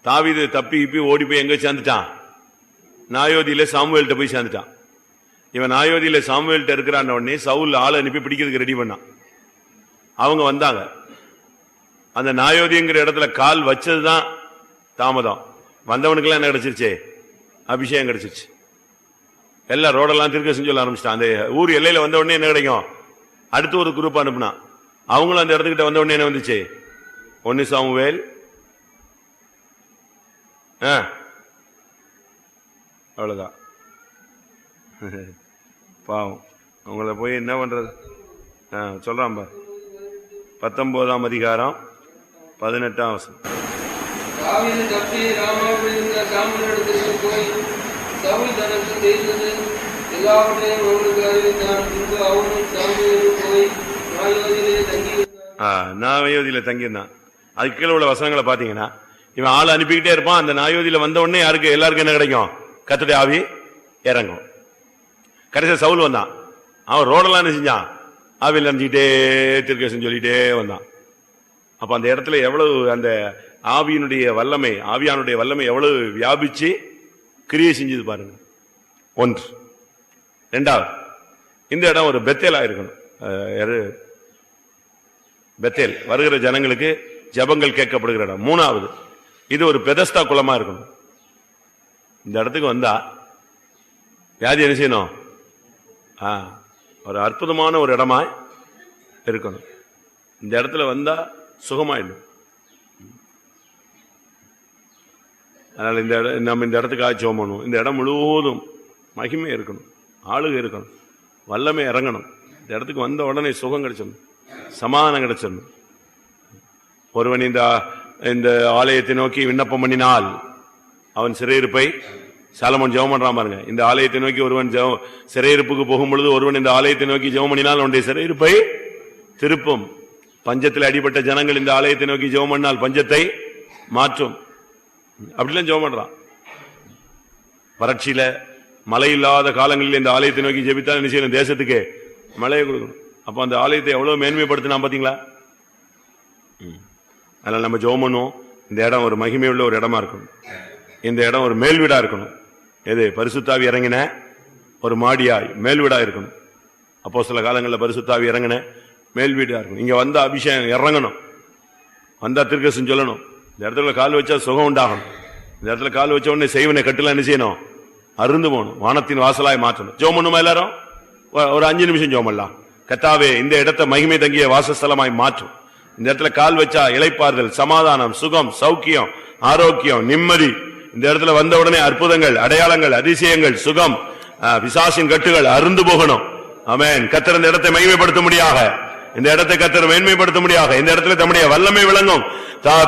தாவீது தப்பி இப்பி ஓடி போய் எங்க சேர்ந்துட்டான்? நாயோதியில சாமுவேல்கிட்ட போய் சேர்ந்துட்டான். இவன் நாயோதியில சாமுவேல்கிட்ட இருக்கிறான் உடனே சவுல் ஆளை அனுப்பி பிடிக்கிறதுக்கு ரெடி பண்ணான். அவங்க வந்தாங்க. அந்த நாயோதிங்கிற இடத்துல கால் வச்சதுதான் தாமதம். வந்தவனுக்கெல்லாம் என்ன கிடைச்சிருச்சு? அபிஷேகம் கிடைச்சிருச்சு. எல்லாம் ரோடெல்லாம் திருக்க செஞ்சு சொல்ல ஆரம்பிச்சிட்டான். அந்த ஊர் எல்லையில வந்த உடனே என்ன கிடைக்கும்? அடுத்து ஒரு குரூப் அனுப்புனா. அவங்களும் அந்த இடத்துக்கிட்ட வந்த உடனே என்ன வந்துச்சு? 1 சாமுவேல் அவ்வளவுதான். பாவம் அவங்கள போய் என்ன பண்றது? சொல்றான் பார், 19ஆம் அதிகாரம் 18ஆம் வசனம். நாயோதியில தங்கியிருந்தான். அதுக்கு கீழே உள்ள வசனங்களை பாத்தீங்கன்னா இவன் ஆள் அனுப்பிக்கிட்டே இருப்பான். அந்த நாயோதியில வந்த உடனே யாருக்கு எல்லாருக்கும் என்ன கிடைக்கும்? கர்த்தருடைய ஆவி இறங்கும். கடைசியா சவுல் வந்தான். அவன் ரோடெல்லாம் என்ன செஞ்சான்? ஆவியில் நினைச்சுக்கிட்டே திருக்கேசன் சொல்லிட்டே வந்தான். அப்ப அந்த இடத்துல எவ்வளவு அந்த ஆவியினுடைய வல்லமை, ஆவியானுடைய வல்லமை எவ்வளவு வியாபிச்சு கிரியை செஞ்சது பாருங்க. 1. 2வது, இந்த இடம் ஒரு பெத்தேலா இருக்கணும். பெத்தேல் வருகிற ஜனங்களுக்கு ஜபங்கள் கேட்கப்படுகிற இடம். 3வது, இது ஒரு பெதஸ்தா குளமா இருக்கணும். இந்த இடத்துக்கு வந்தா வியாதி என்ன செய்யணும்? ஒரு அற்புதமான ஒரு இடமா இருக்கணும். இந்த இடத்துல வந்தா சுகமாயிடும். அதனால இந்த இடம் நம்ம இந்த இடத்துக்காக ஜெபம் பண்ணுவோம். இந்த இடம் முழுவதும் மகிமை இருக்கணும், ஆளுகை இருக்கணும், வல்லமை இறங்கணும். இந்த இடத்துக்கு வந்த உடனே சுகம் கிடைச்சிடணும், சமாதானம் கிடைச்சிடணும். ஒருவன் இந்த ஆலயத்தை நோக்கி விண்ணப்பம் பண்ணினால் அவன் சிறையிருப்பை, சாலமோன் ஜெபம் பண்றான் பாருங்க, இந்த ஆலயத்தை நோக்கி ஒருவன் சிறையிருப்புக்கு போகும் பொழுது ஒருவன் இந்த ஆலயத்தை நோக்கி ஜெபம் பண்ணினால் அவனுடைய சிறையிருப்பை திருப்பும். பஞ்சத்தில் அடிபட்ட ஜனங்கள் இந்த ஆலயத்தை நோக்கி ஜெபம் பண்ணால் பஞ்சத்தை மாற்றும். அப்படிலாம் ஜெபம் பண்றான். வறட்சியில மழை இல்லாத காலங்களில் இந்த ஆலயத்தை நோக்கி ஜெபித்தால் என்ன செய்யணும்? தேசத்துக்கு மழையை கொடுக்கணும். அப்ப அந்த ஆலயத்தை எவ்வளவு மேன்மைப்படுத்தினா பாத்தீங்களா? அதனால நம்ம ஜெபம் பண்ணுவோம். இந்த இடம் ஒரு மகிமை உள்ள ஒரு இடமா இருக்கணும். இந்த இடம் ஒரு மேல்வீடா இருக்கணும். எது? பரிசுத்தாவி இறங்கின ஒரு மாடியாய் மேல்வீடா இருக்கணும். அப்போஸ்தல காலங்களில் பரிசுத்த ஆவி இறங்கின மேல் வீடா இருக்கும். இங்க வந்த அபிஷேகம் இறங்கணும், வந்தா தீர்க்கதரிசனம் சொல்லணும். இந்த இடத்துல கால் வச்சா சுகம் உண்டாகணும். இந்த இடத்துல கால் வச்ச உடனே செய்வனை கட்டுல என்ன செய்யணும்? அருந்து போகணும். வானத்தின் வாசலாய் மாற்றணும். ஜெபம் பண்ணுமா எல்லாரும்? ஒரு 5 நிமிஷம் ஜெபம் பண்ணலாம். கர்த்தாவே, இந்த இடத்தை மகிமை தங்கிய வாசஸ்தலமாய் மாற்றும். இந்த இடத்துல கால் வச்சா இளைப்பாறுதல், சமாதானம், சுகம், சௌக்கியம், ஆரோக்கியம், நிம்மதி. இந்த இடத்துல வந்த உடனே அற்புதங்கள், அடையாளங்கள், அதிசயங்கள், சுகம், பிசாசின் கட்டுகள் அருந்து போகணும். ஆமென். கர்த்தர் இந்த இடத்தை மகிமைப்படுத்த முடியாக, இந்த இடத்தை கர்த்தர் மேன்மைப்படுத்த முடியாக, இந்த இடத்துல தம்முடைய வல்லமை விளங்கும்.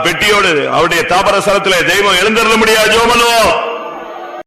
பெட்டியோடு அவருடைய தாபர ஸ்தலத்திலே தெய்வம் எழுந்தருள முடியாது. ஜெபம் பண்ணுவோம்.